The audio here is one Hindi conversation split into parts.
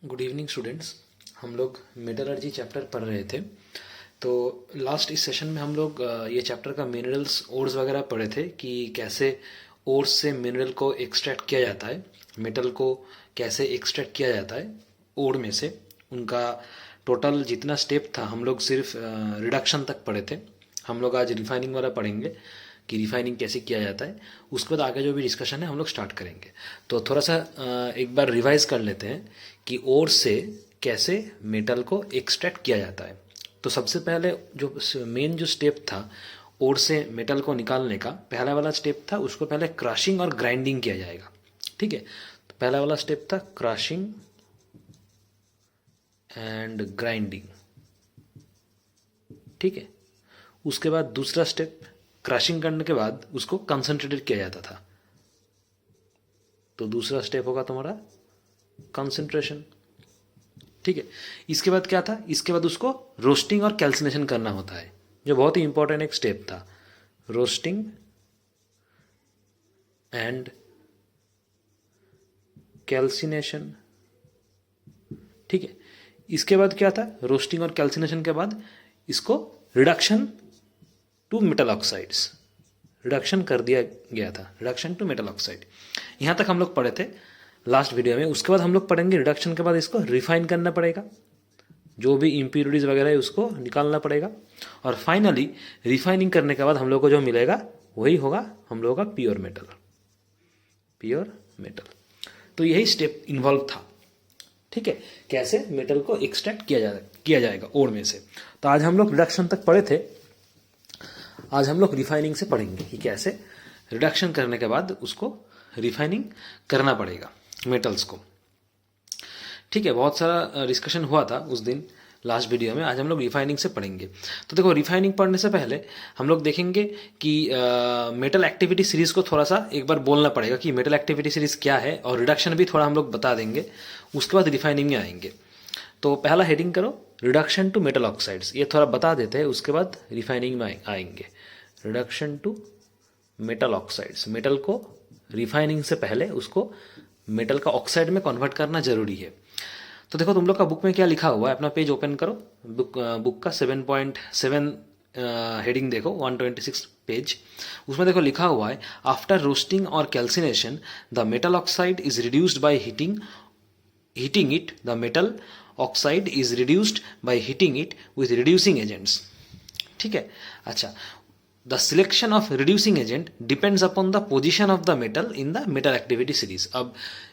Good evening students. हम लोग मेटलर्जी चैप्टर पढ़ रहे थे। तो लास्ट इस सेशन में हम लोग ये चैप्टर का मिनरल्स ओर्स वगैरह पढ़े थे कि कैसे ओर्स से मिनरल को एक्सट्रैक्ट किया जाता है, मेटल को कैसे एक्सट्रैक्ट किया जाता है ओर में से। उनका टोटल जितना स्टेप था हम लोग सिर्फ रिडक्शन तक पढ़े थे। हम लोग आज रिफाइनिंग वाला पढ़ेंगे कि रिफाइनिंग कैसे किया जाता है। उसके बाद आगे जो भी डिस्कशन है हम लोग स्टार्ट करेंगे। तो थोड़ा सा एक बार रिवाइज कर लेते हैं कि ओर से कैसे मेटल को एक्सट्रैक्ट किया जाता है। तो सबसे पहले जो मेन जो स्टेप था ओर से मेटल को निकालने का, पहला वाला स्टेप था, उसको पहले क्रशिंग और ग्राइंडिंग किया जाएगा। ठीक है, तो पहला वाला स्टेप था क्रशिंग एंड ग्राइंडिंग। ठीक है, उसके बाद दूसरा स्टेप क्रशिंग करने के बाद उसको कंसंट्रेटेड किया जाता था। तो दूसरा स्टेप होगा तुम्हारा कंसंट्रेशन। ठीक है, इसके बाद क्या था, इसके बाद उसको रोस्टिंग और कैल्सिनेशन करना होता है, जो बहुत ही इंपॉर्टेंट एक स्टेप था, रोस्टिंग एंड कैल्सिनेशन। ठीक है, इसके बाद क्या था, रोस्टिंग और कैल्सिनेशन के बाद इसको reduction to metal oxides, reduction कर दिया गया था, रिडक्शन टू मेटल ऑक्साइड। यहाँ तक हम लोग पढ़े थे लास्ट वीडियो में। उसके बाद हम लोग पढ़ेंगे रिडक्शन के बाद इसको रिफाइन करना पड़ेगा, जो भी इम्प्योरिटीज वगैरह है उसको निकालना पड़ेगा, और फाइनली रिफाइनिंग करने के बाद हम लोग को जो मिलेगा वही होगा हम लोगों का प्योर मेटल, प्योर मेटल। तो यही स्टेप इन्वॉल्व था। ठीक है, कैसे मेटल को एक्सट्रैक्ट किया जाएगा ओर में से। तो आज हम लोग रिडक्शन तक पढ़े थे, आज हम लोग रिफाइनिंग से पढ़ेंगे कि कैसे रिडक्शन करने के बाद उसको रिफाइनिंग करना पड़ेगा मेटल्स को। ठीक है, बहुत सारा डिस्कशन हुआ था उस दिन लास्ट वीडियो में। आज हम लोग रिफाइनिंग से पढ़ेंगे। तो देखो, रिफाइनिंग पढ़ने से पहले हम लोग देखेंगे कि मेटल एक्टिविटी सीरीज को थोड़ा सा एक बार बोलना पड़ेगा कि मेटल एक्टिविटी सीरीज क्या है, और रिडक्शन भी थोड़ा हम लोग बता देंगे। उसके बाद रिफाइनिंग में आएंगे। तो पहला हेडिंग करो रिडक्शन टू मेटल ऑक्साइड्स, ये थोड़ा बता देते हैं, उसके बाद रिफाइनिंग में आएंगे। Reduction to metal oxides, metal को रिफाइनिंग से पहले उसको मेटल का ऑक्साइड में कन्वर्ट करना जरूरी है। तो देखो तुम लोग का बुक में क्या लिखा हुआ है, अपना पेज ओपन करो, बुक का 7.7 हेडिंग देखो, 126 पेज। उसमें देखो लिखा हुआ है, आफ्टर रोस्टिंग और calcination the metal oxide is reduced by heating it, the metal oxide is reduced by heating it with reducing agents. ठीक है, अच्छा, the selection of reducing agent depends upon the position of the metal in the metal activity series. अब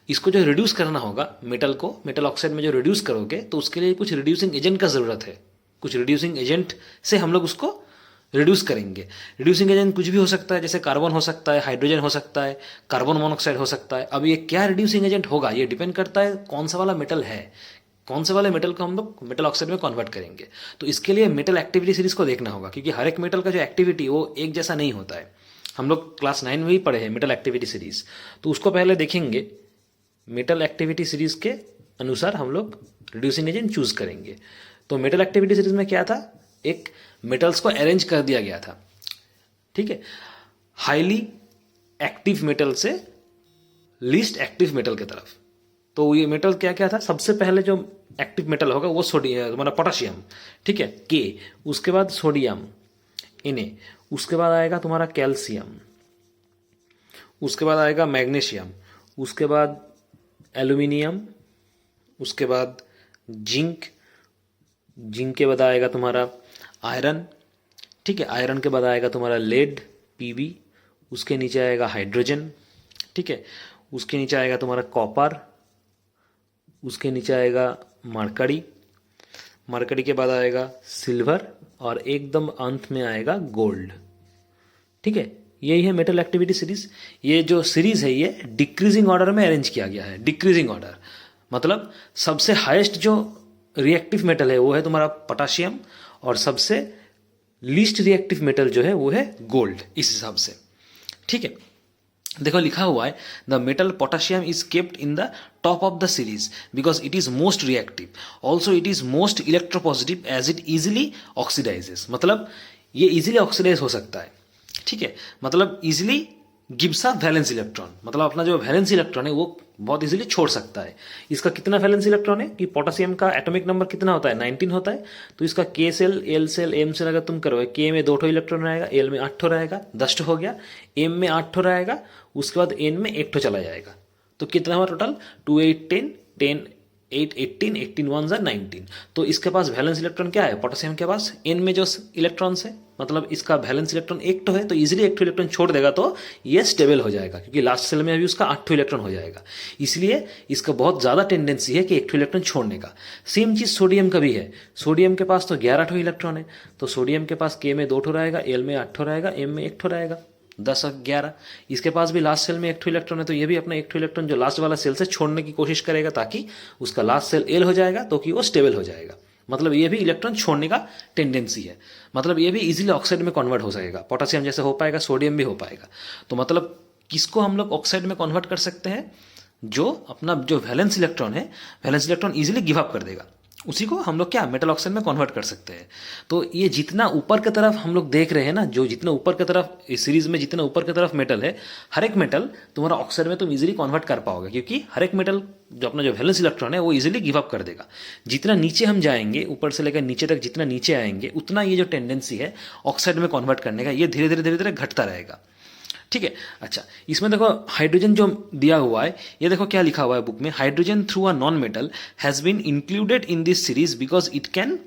इसको जो रिड्यूस करना होगा मेटल को, मेटल ऑक्साइड में जो रिड्यूस करोगे तो उसके लिए कुछ रिड्यूसिंग एजेंट का जरूरत है। कुछ रिड्यूसिंग एजेंट से हम लोग उसको रिड्यूस करेंगे। रिड्यूसिंग एजेंट कुछ भी हो सकता है, जैसे कार्बन हो सकता है, हाइड्रोजन हो सकता है, कार्बन मोनोऑक्साइड हो सकता है। अब ये क्या रिड्यूसिंग एजेंट होगा, ये डिपेंड करता है कौन सा वाला मेटल है, कौन से वाले मेटल को हम लोग मेटल ऑक्साइड में कन्वर्ट करेंगे। तो इसके लिए मेटल एक्टिविटी सीरीज को देखना होगा, क्योंकि हर एक मेटल का जो एक्टिविटी वो एक जैसा नहीं होता है। हम लोग क्लास 9 में ही पढ़े हैं मेटल एक्टिविटी सीरीज, तो उसको पहले देखेंगे। मेटल एक्टिविटी सीरीज के अनुसार हम लोग रिड्यूसिंग एजेंट चूज करेंगे। तो मेटल एक्टिविटी सीरीज में क्या था, एक मेटल्स को अरेंज कर दिया गया था। ठीक है, हाईली एक्टिव मेटल से लीस्ट एक्टिव मेटल की तरफ। तो ये मेटल क्या क्या था, सबसे पहले जो एक्टिव मेटल होगा वो सोडियम, तुम्हारा पोटाशियम। ठीक है, के, उसके बाद सोडियम Na, उसके बाद आएगा तुम्हारा कैल्शियम, उसके बाद आएगा मैग्नीशियम, उसके बाद एल्यूमिनियम, उसके बाद जिंक, जिंक के बाद आएगा तुम्हारा आयरन। ठीक है, आयरन के बाद आएगा तुम्हारा लेड Pb, उसके नीचे आएगा हाइड्रोजन। ठीक है, उसके नीचे आएगा तुम्हारा कॉपर, उसके नीचे आएगा मरकरी, मरकरी के बाद आएगा सिल्वर, और एकदम अंत में आएगा गोल्ड। ठीक है, यही है मेटल एक्टिविटी सीरीज। ये जो सीरीज है ये डिक्रीजिंग ऑर्डर में अरेंज किया गया है। डिक्रीजिंग ऑर्डर मतलब सबसे हाईएस्ट जो रिएक्टिव मेटल है वो है तुम्हारा पोटाशियम, और सबसे लीस्ट रिएक्टिव मेटल जो है वो है गोल्ड, इस हिसाब से। ठीक है, देखो लिखा हुआ है, the metal potassium is kept in the top of the series because it is most reactive, also it is most electropositive as it easily oxidises. मतलब ये इजिली ऑक्सीडाइज हो सकता है। ठीक है, मतलब easily gives a valence electron, मतलब अपना जो वैलेंस इलेक्ट्रॉन है वो बहुत इजीली छोड़ सकता है। इसका कितना वैलेंस इलेक्ट्रॉन है कि पोटेशियम का एटॉमिक नंबर कितना होता है 19 होता है, तो इसका K shell L shell M shell अगर तुम करोगे, के में 2 इलेक्ट्रॉन रहेगा, एल में 8 रहेगा, 10 हो गया, एम में 8 रहेगा, उसके बाद एन में 1 चला जाएगा, तो कितना हुआ टोटल 2 8 10 10 8 18 18 1 ज़ा 19। तो इसके पास वैलेंस इलेक्ट्रॉन क्या है पोटेशियम के पास, एन में जो इलेक्ट्रॉन्स है, मतलब इसका वैलेंस इलेक्ट्रॉन 1 है, तो इजीली 1 इलेक्ट्रॉन छोड़ देगा तो ये स्टेबल हो जाएगा, क्योंकि लास्ट सेल में अभी उसका 8 इलेक्ट्रॉन हो जाएगा, इसलिए इसका बहुत ज़्यादा टेंडेंसी है कि 1 इलेक्ट्रॉन छोड़ने का। सेम चीज़ सोडियम का भी है, सोडियम के पास तो 11 इलेक्ट्रॉन है, तो सोडियम के पास के में 2 रहेगा, एल में 8 रहेगा, एम में 1 रहेगा, 10 और 11। इसके पास भी लास्ट सेल में 1 इलेक्ट्रॉन है, तो ये भी अपना 1 इलेक्ट्रॉन जो लास्ट वाला सेल से छोड़ने की कोशिश करेगा, ताकि उसका लास्ट सेल एल हो जाएगा, तो कि वो स्टेबल हो जाएगा। मतलब ये भी इलेक्ट्रॉन छोड़ने का टेंडेंसी है, मतलब ये भी इजीली ऑक्साइड में कन्वर्ट हो सकेगा, पोटेशियम जैसे हो पाएगा, सोडियम भी हो पाएगा। तो मतलब किसको हम लोग ऑक्साइड में कन्वर्ट कर सकते हैं, जो अपना जो वैलेंस इलेक्ट्रॉन है, valence electron easily give up कर देगा, उसी को हम लोग क्या मेटल ऑक्साइड में कन्वर्ट कर सकते हैं। तो ये जितना ऊपर की तरफ हम लोग देख रहे हैं ना, जो जितना ऊपर की तरफ इस सीरीज में जितना ऊपर की तरफ मेटल है, हर एक मेटल तुम्हारा ऑक्साइड में तुम इजीली कन्वर्ट कर पाओगे, क्योंकि हर एक मेटल जो अपना जो वैलेंस इलेक्ट्रॉन है वो इजीली गिव अप कर देगा। जितना नीचे हम जाएंगे, ऊपर से लेकर नीचे तक जितना नीचे आएंगे, उतना ये जो टेंडेंसी है ऑक्साइड में कन्वर्ट करने का, ये धीरे धीरे घटता रहेगा। ठीक है। अच्छा, इसमें देखो हाइड्रोजन जो दिया हुआ है, ये देखो क्या लिखा हुआ है बुक में, hydrogen through a non metal has been included in this series because it can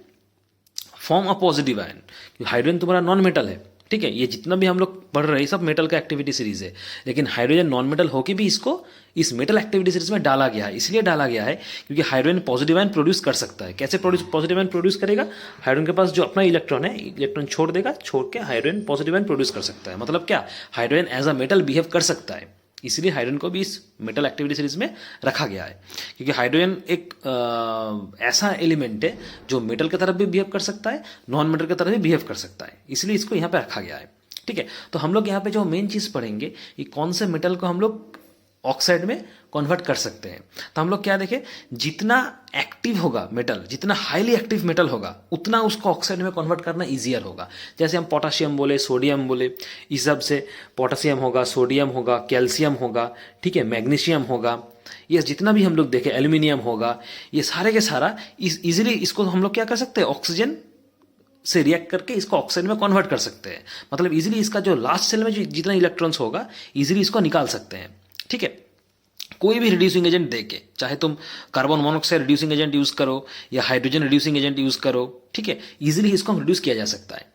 form a positive ion. Hydrogen तुम्हारा नॉन मेटल है, ठीक है, ये जितना भी हम लोग पढ़ रहे हैं सब मेटल का एक्टिविटी सीरीज है, लेकिन हाइड्रोजन नॉन मेटल होकर भी इसको इस मेटल एक्टिविटी सीरीज में डाला गया है। इसलिए डाला गया है क्योंकि हाइड्रोजन पॉजिटिव आयन प्रोड्यूस कर सकता है। कैसे पॉजिटिव आयन प्रोड्यूस करेगा, हाइड्रोजन के पास जो अपना इलेक्ट्रॉन है, इलेक्ट्रॉन छोड़ देगा, छोड़ के हाइड्रोजन पॉजिटिव आयन प्रोड्यूस कर सकता है। मतलब क्या, hydrogen as a metal behave कर सकता है, इसलिए हाइड्रोजन को भी इस मेटल एक्टिविटी सीरीज में रखा गया है, क्योंकि हाइड्रोजन एक ऐसा एलिमेंट है जो मेटल की तरफ भी बिहेव कर सकता है, नॉन मेटल की तरफ भी बिहेव कर सकता है, इसलिए इसको यहाँ पे रखा गया है। ठीक है, तो हम लोग यहाँ पे जो मेन चीज पढ़ेंगे कि कौन से मेटल को हम लोग ऑक्साइड में कन्वर्ट कर सकते हैं। तो हम लोग क्या देखें, जितना एक्टिव होगा मेटल, जितना हाईली एक्टिव मेटल होगा, उतना उसको ऑक्साइड में कन्वर्ट करना ईजियर होगा। जैसे हम पोटाशियम बोले, सोडियम बोले, इस सब से पोटाशियम होगा, सोडियम होगा, कैल्शियम होगा, ठीक है, मैग्नीशियम होगा, ये जितना भी हम लोग देखें, एल्यूमिनियम होगा, ये सारे के सारा इजीली इसको हम लोग क्या कर सकते हैं, ऑक्सीजन से रिएक्ट करके इसको ऑक्साइड में कन्वर्ट कर सकते हैं। मतलब इजीली इसका जो लास्ट सेल में जो जितना इलेक्ट्रॉन्स होगा इजीली इसको निकाल सकते हैं। ठीक है, कोई भी रिड्यूसिंग एजेंट देके, चाहे तुम carbon monoxide reducing agent use करो या हाइड्रोजन रिड्यूसिंग एजेंट यूज करो, ठीक है, इजीली इसको रिड्यूस किया जा सकता है।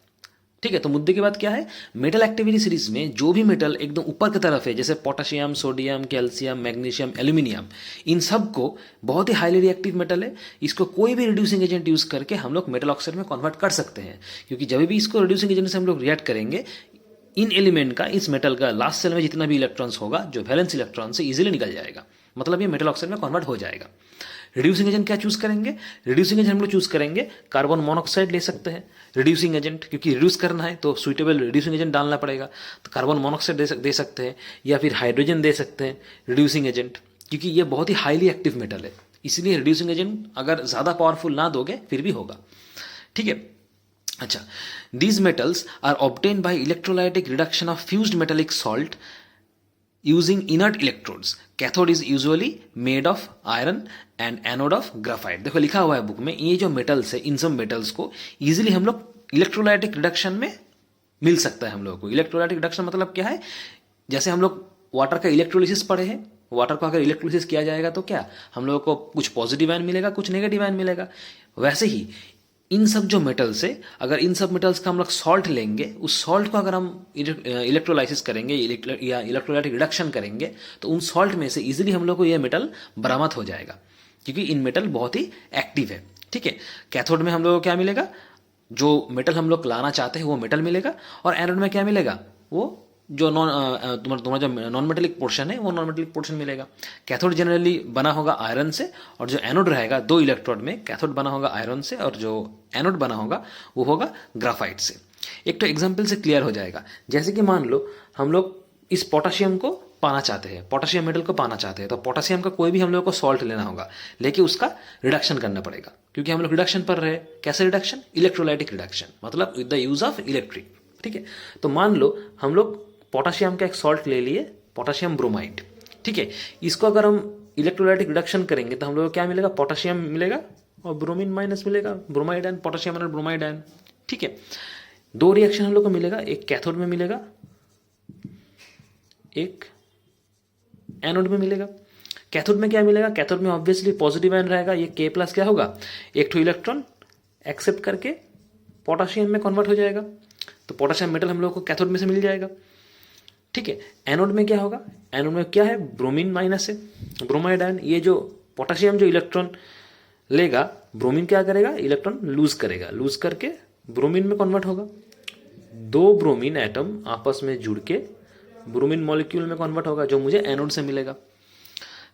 ठीक है, तो मुद्दे की बात क्या है, मेटल एक्टिविटी सीरीज में जो भी मेटल एकदम ऊपर की तरफ है, जैसे potassium, sodium, calcium, magnesium, aluminium, इन सब को बहुत ही हाईली रिएक्टिव मेटल है, इसको कोई भी रिड्यूसिंग एजेंट यूज करके हम लोग मेटल ऑक्साइड में कन्वर्ट कर सकते हैं। क्योंकि जब भी इसको रिड्यूसिंग एजेंट से हम लोग रिएक्ट करेंगे, इन एलिमेंट का, इस मेटल का लास्ट सेल में जितना भी इलेक्ट्रॉन्स होगा, जो वैलेंस इलेक्ट्रॉन से इजीली निकल जाएगा, मतलब ये मेटल ऑक्साइड में कन्वर्ट हो जाएगा। रिड्यूसिंग एजेंट क्या चूज करेंगे, रिड्यूसिंग एजेंट हम लोग चूज करेंगे कार्बन मोनोऑक्साइड ले सकते हैं रिड्यूसिंग एजेंट, क्योंकि रिड्यूस करना है तो सुइटेबल रिड्यूसिंग एजेंट डालना पड़ेगा, तो कार्बन मोनोऑक्साइड दे सकते हैं, या फिर हाइड्रोजन दे सकते हैं रिड्यूसिंग एजेंट, क्योंकि ये बहुत ही हाईली एक्टिव मेटल है, इसलिए रिड्यूसिंग एजेंट अगर ज़्यादा पावरफुल ना दोगे फिर भी होगा। ठीक है। अच्छा, these metals are obtained by electrolytic reduction of fused metallic salt using inert electrodes. Cathode is usually made of iron and anode of graphite. देखो लिखा हुआ है बुक में, ये जो मेटल्स है, इन सब मेटल्स को इजीली हम लोग इलेक्ट्रोलाइटिक रिडक्शन में मिल सकता है हम लोगों को। इलेक्ट्रोलाइटिक रिडक्शन मतलब क्या है, जैसे हम लोग वाटर का इलेक्ट्रोलिसिस पढ़े हैं, वाटर को अगर इलेक्ट्रोलिसिस किया जाएगा तो क्या हम लोगों को कुछ पॉजिटिव आयन मिलेगा, कुछ नेगेटिव आयन मिलेगा। वैसे ही इन सब जो मेटल्स है, अगर इन सब मेटल्स का हम लोग सॉल्ट लेंगे, उस सॉल्ट को अगर हम इलेक्ट्रोलाइसिस करेंगे या इलेक्ट्रोलाइटिक रिडक्शन करेंगे, तो उन सॉल्ट में से इजीली हम लोग को ये मेटल बरामद हो जाएगा, क्योंकि इन मेटल बहुत ही एक्टिव है। ठीक है, कैथोड में हम लोग को क्या मिलेगा, जो मेटल हम लोग लाना चाहते हैं वो मेटल मिलेगा, और एनोड में क्या मिलेगा, वो जो तुम्हारा जो नॉन मेटेलिक पोर्शन है वो नॉन मेटेलिक पोर्शन मिलेगा। कैथोड जनरली बना होगा आयरन से, और जो एनोड रहेगा, 2 इलेक्ट्रोड में कैथोड बना होगा आयरन से, और जो एनोड बना होगा वो होगा ग्राफाइट से। एक तो एग्जाम्पल से क्लियर हो जाएगा, जैसे कि मान लो हम लोग इस पोटाशियम को पाना चाहते हैं, पोटाशियम मेटल को पाना चाहते हैं, तो पोटाशियम का कोई भी हम लोग को सॉल्ट लेना होगा, लेकिन उसका रिडक्शन करना पड़ेगा, क्योंकि हम लोग रिडक्शन पढ़ रहे हैं। कैसे रिडक्शन, इलेक्ट्रोलाइटिक रिडक्शन, मतलब with the use of electric. ठीक है, तो मान लो हम लोग पोटाशियम का एक सॉल्ट ले लिए, पोटाशियम ब्रोमाइड, ठीक है। इसको अगर हम इलेक्ट्रोलाइटिक रिडक्शन करेंगे तो हम लोग को क्या मिलेगा, पोटाशियम मिलेगा और ब्रोमीन माइनस मिलेगा, ब्रोमाइड आयन, पोटाशियम और ब्रोमाइड आयन, ठीक है। दो रिएक्शन हम लोग को मिलेगा, एक कैथोड में मिलेगा, एक एनोड में मिलेगा। कैथोड में क्या मिलेगा, कैथोड में ऑब्वियसली पॉजिटिव आयन रहेगा, ये K प्लस क्या होगा, एक ठो इलेक्ट्रॉन एक्सेप्ट करके पोटाशियम में कन्वर्ट हो जाएगा, तो पोटाशियम मेटल हम लोग को कैथोड में से मिल जाएगा, ठीक है। एनोड में क्या होगा, एनोड में क्या है, ब्रोमीन माइनस है, ब्रोमाइड आयन। ये जो पोटाशियम जो इलेक्ट्रॉन लेगा, ब्रोमीन क्या करेगा, इलेक्ट्रॉन लूज करेगा, लूज करके ब्रोमीन में कन्वर्ट होगा। दो ब्रोमीन एटम आपस में जुड़ के ब्रोमीन मॉलिक्यूल में कन्वर्ट होगा, जो मुझे एनोड से मिलेगा।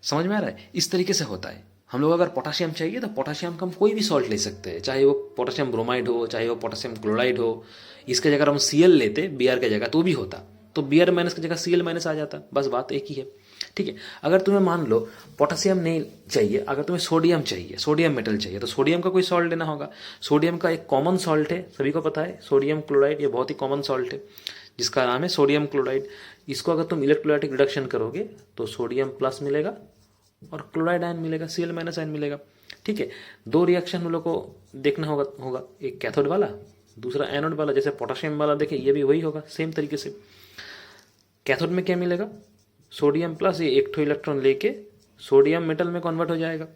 समझ में आ रहा है, इस तरीके से होता है। हम लोग अगर पोटाशियम चाहिए तो पोटाशियम का हम कोई भी सॉल्ट ले सकते हैं, चाहे वो पोटाशियम ब्रोमाइड हो, चाहे वो पोटाशियम क्लोराइड हो। इसके जगह हम Cl लेते Br के जगह तो भी होता, तो Br माइनस की जगह Cl माइनस आ जाता, बस बात एक ही है, ठीक है। अगर तुम्हें मान लो पोटाशियम नहीं चाहिए, अगर तुम्हें सोडियम चाहिए, सोडियम मेटल चाहिए, तो सोडियम का कोई सॉल्ट लेना होगा। सोडियम का एक कॉमन सॉल्ट है, सभी को पता है, सोडियम क्लोराइड, ये बहुत ही कॉमन सॉल्ट है जिसका नाम है सोडियम क्लोराइड। इसको अगर तुम इलेक्ट्रोलाइटिक रिडक्शन करोगे तो सोडियम प्लस मिलेगा और क्लोराइड आयन मिलेगा, Cl माइनस आयन मिलेगा, ठीक है। दो रिएक्शन हम लोग को देखना होगा, एक कैथोड वाला, दूसरा एनोड वाला। जैसे पोटाशियम वाला देखे, ये भी वही होगा सेम तरीके से। कैथोड में क्या मिलेगा, सोडियम प्लस, ये एक ठो इलेक्ट्रॉन लेके सोडियम मेटल में कन्वर्ट हो जाएगा,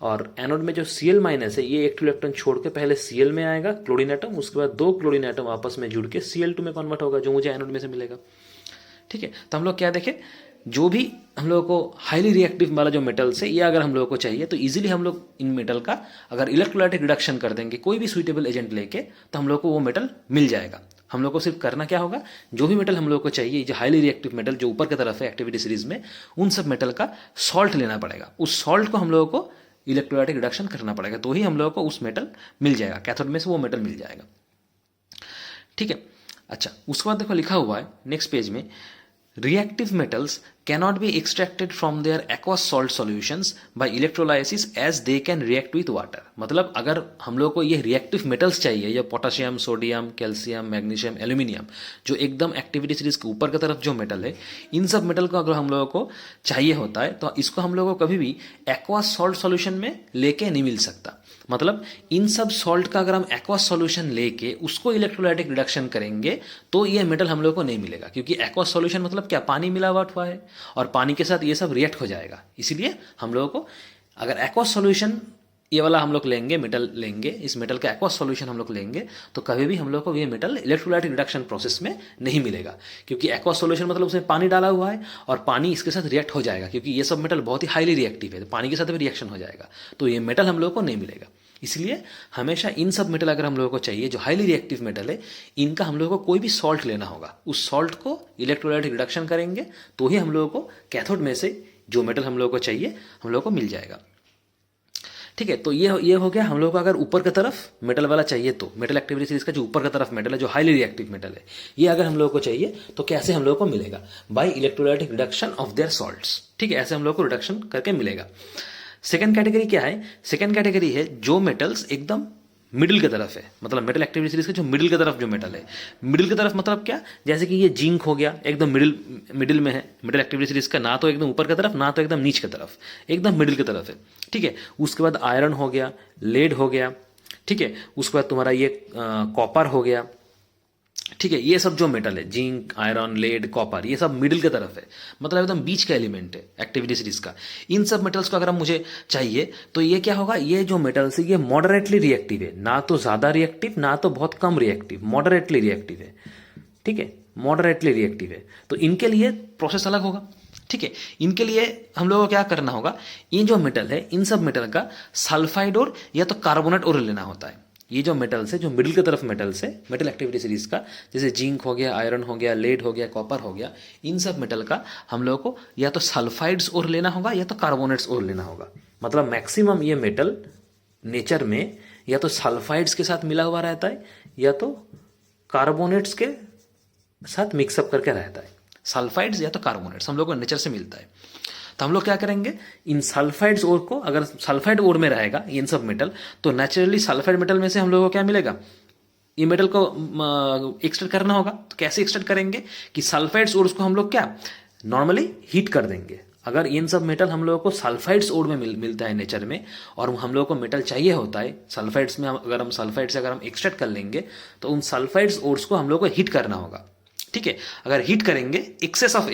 और एनोड में जो Cl माइनस है, ये एक ठो इलेक्ट्रॉन छोड़ के पहले Cl में आएगा क्लोरीन एटम, उसके बाद दो क्लोरीन एटम आपस में जुड़ के Cl2 में कन्वर्ट होगा, जो मुझे एनोड में से मिलेगा, ठीक है। तो हम लोग क्या देखें, जो भी हम लोगों को हाईली रिएक्टिव वाला जो मेटल्स है, ये अगर हम लोगों को चाहिए तो इजीली हम लोग इन मेटल का अगर इलेक्ट्रोलाइटिक रिडक्शन कर देंगे कोई भी सुइटेबल एजेंट लेके, तो हम लोग को वो मेटल मिल जाएगा। हम लोग को सिर्फ करना क्या होगा, जो भी मेटल हम लोग को चाहिए, जो हाईली रिएक्टिव मेटल जो ऊपर की तरफ है एक्टिविटी सीरीज में, उन सब मेटल का सॉल्ट लेना पड़ेगा। उस सॉल्ट को हम लोगों को इलेक्ट्रोलाइटिक रिडक्शन करना पड़ेगा, तो ही हम लोगों को उस मेटल मिल जाएगा, कैथोड में से वो मेटल मिल जाएगा, ठीक है। अच्छा, उसके बाद देखो लिखा हुआ है नेक्स्ट पेज में, reactive metals cannot be extracted from their aqueous salt solutions by electrolysis as they can react with water। मतलब अगर हम लोग को ये रिएक्टिव मेटल्स चाहिए, ये potassium, sodium, calcium, magnesium, aluminium, जो एकदम एक्टिविटी सीरीज के ऊपर की तरफ जो मेटल है, इन सब मेटल को अगर हम लोगों को चाहिए होता है तो इसको हम लोगों को कभी भी एक्वास सॉल्ट सॉल्यूशन में लेके नहीं मिल सकता। मतलब इन सब सॉल्ट का अगर हम एक्वास सॉल्यूशन लेके उसको इलेक्ट्रोलाइटिक रिडक्शन करेंगे तो ये मेटल हम लोग को नहीं मिलेगा, क्योंकि एक्वास सॉल्यूशन मतलब क्या, पानी मिलावट हुआ है और पानी के साथ ये सब रिएक्ट हो जाएगा। इसीलिए हम लोगों को अगर एक्वास सॉल्यूशन ये वाला हम लोग लेंगे, मेटल लेंगे, इस मेटल का एक्वास सॉल्यूशन हम लोग लेंगे, तो कभी भी हम लोग को ये मेटल इलेक्ट्रोलाइटिक रिडक्शन प्रोसेस में नहीं मिलेगा, क्योंकि एक्वास सॉल्यूशन मतलब उसमें पानी डाला हुआ है और पानी इसके साथ रिएक्ट हो जाएगा, क्योंकि ये सब मेटल बहुत ही हाईली रिएक्टिव है, तो पानी के साथ भी रिएक्शन हो जाएगा, तो ये मेटल हम लोग को नहीं मिलेगा। इसलिए हमेशा इन सब मेटल अगर हम लोगों को चाहिए जो हाईली रिएक्टिव मेटल है, इनका हम लोगों को कोई भी सॉल्ट लेना होगा, उस सॉल्ट को इलेक्ट्रोलाइटिक रिडक्शन करेंगे तो ही हम लोगों को कैथोड में से जो मेटल हम लोगों को चाहिए हम लोगों को मिल जाएगा, ठीक है। तो ये हो गया हम लोग को अगर ऊपर की तरफ मेटल वाला चाहिए, तो मेटल एक्टिविटी सीरीज का जो ऊपर की तरफ मेटल है, जो हाईली रिएक्टिव मेटल है, ये अगर हम लोग को चाहिए तो कैसे हम लोग को मिलेगा, by electrolytic reduction of their salts, ठीक है। ऐसे हम लोग को रिडक्शन करके मिलेगा। सेकंड कैटेगरी क्या है, सेकंड कैटेगरी है जो मेटल्स एकदम मिडिल की तरफ है, मतलब मेटल एक्टिविटी सीरीज का जो मिडिल की तरफ जो मेटल है, मिडिल की तरफ मतलब क्या, जैसे कि ये जिंक हो गया, एकदम मिडिल में है मेटल एक्टिविटी सीरीज का, ना तो एकदम ऊपर की तरफ ना तो एकदम नीचे की तरफ, एकदम मिडिल की तरफ है, ठीक है। उसके बाद आयरन हो गया, लेड हो गया, ठीक है। उसके बाद तुम्हारा ये कॉपर हो गया, ठीक है। ये सब जो मेटल है, जिंक, आयरन, लेड, कॉपर, ये सब मिडिल की तरफ है, मतलब एकदम बीच का एलिमेंट है एक्टिविटी सीरीज का। इन सब मेटल्स को अगर मुझे चाहिए तो ये क्या होगा, ये जो मेटल्स है ये मॉडरेटली रिएक्टिव है, ना तो ज्यादा रिएक्टिव ना तो बहुत कम रिएक्टिव, मॉडरेटली रिएक्टिव है, ठीक है, मॉडरेटली रिएक्टिव है। तो इनके लिए प्रोसेस अलग होगा, ठीक है। इनके लिए हम लोगों को क्या करना होगा, ये जो मेटल है इन सब मेटल का सल्फाइड और या तो कार्बोनेट और लेना होता है। ये जो मेटल्स है, जो मिडिल की तरफ मेटल्स है मेटल एक्टिविटी सीरीज का, जैसे जिंक हो गया, आयरन हो गया, लेड हो गया, कॉपर हो गया, इन सब मेटल का हम लोगों को या तो सल्फाइड्स और लेना होगा या तो कार्बोनेट्स और लेना होगा। मतलब मैक्सिमम ये मेटल नेचर में या तो सल्फाइड्स के साथ मिला हुआ रहता है या तो कार्बोनेट्स के साथ मिक्सअप करके रहता है। सल्फाइड्स या तो कार्बोनेट्स हम लोग को नेचर से मिलता है। तो हम लोग क्या करेंगे, इन सल्फाइड्स ओर को, अगर सल्फाइड ओर में रहेगा इन सब मेटल, तो नेचुरली सल्फाइड मेटल में से हम लोग को क्या मिलेगा, ये मेटल को एक्सट्रैक्ट करना होगा। तो कैसे एक्सट्रैक्ट करेंगे कि सल्फाइड्स ओर्स को हम लोग क्या नॉर्मली हीट कर देंगे। अगर इन सब मेटल हम लोगों को सल्फाइड्स ओर में मिलता है नेचर में, और हम लोगों को मेटल चाहिए होता है सल्फाइड्स में, अगर हम सल्फाइड से अगर हम एक्सट्रैक्ट कर लेंगे तो उन सल्फाइड्स ओर्स को हम लोग को हीट करना होगा। ठीक है, अगर हीट करेंगे एक्सेस ऑफ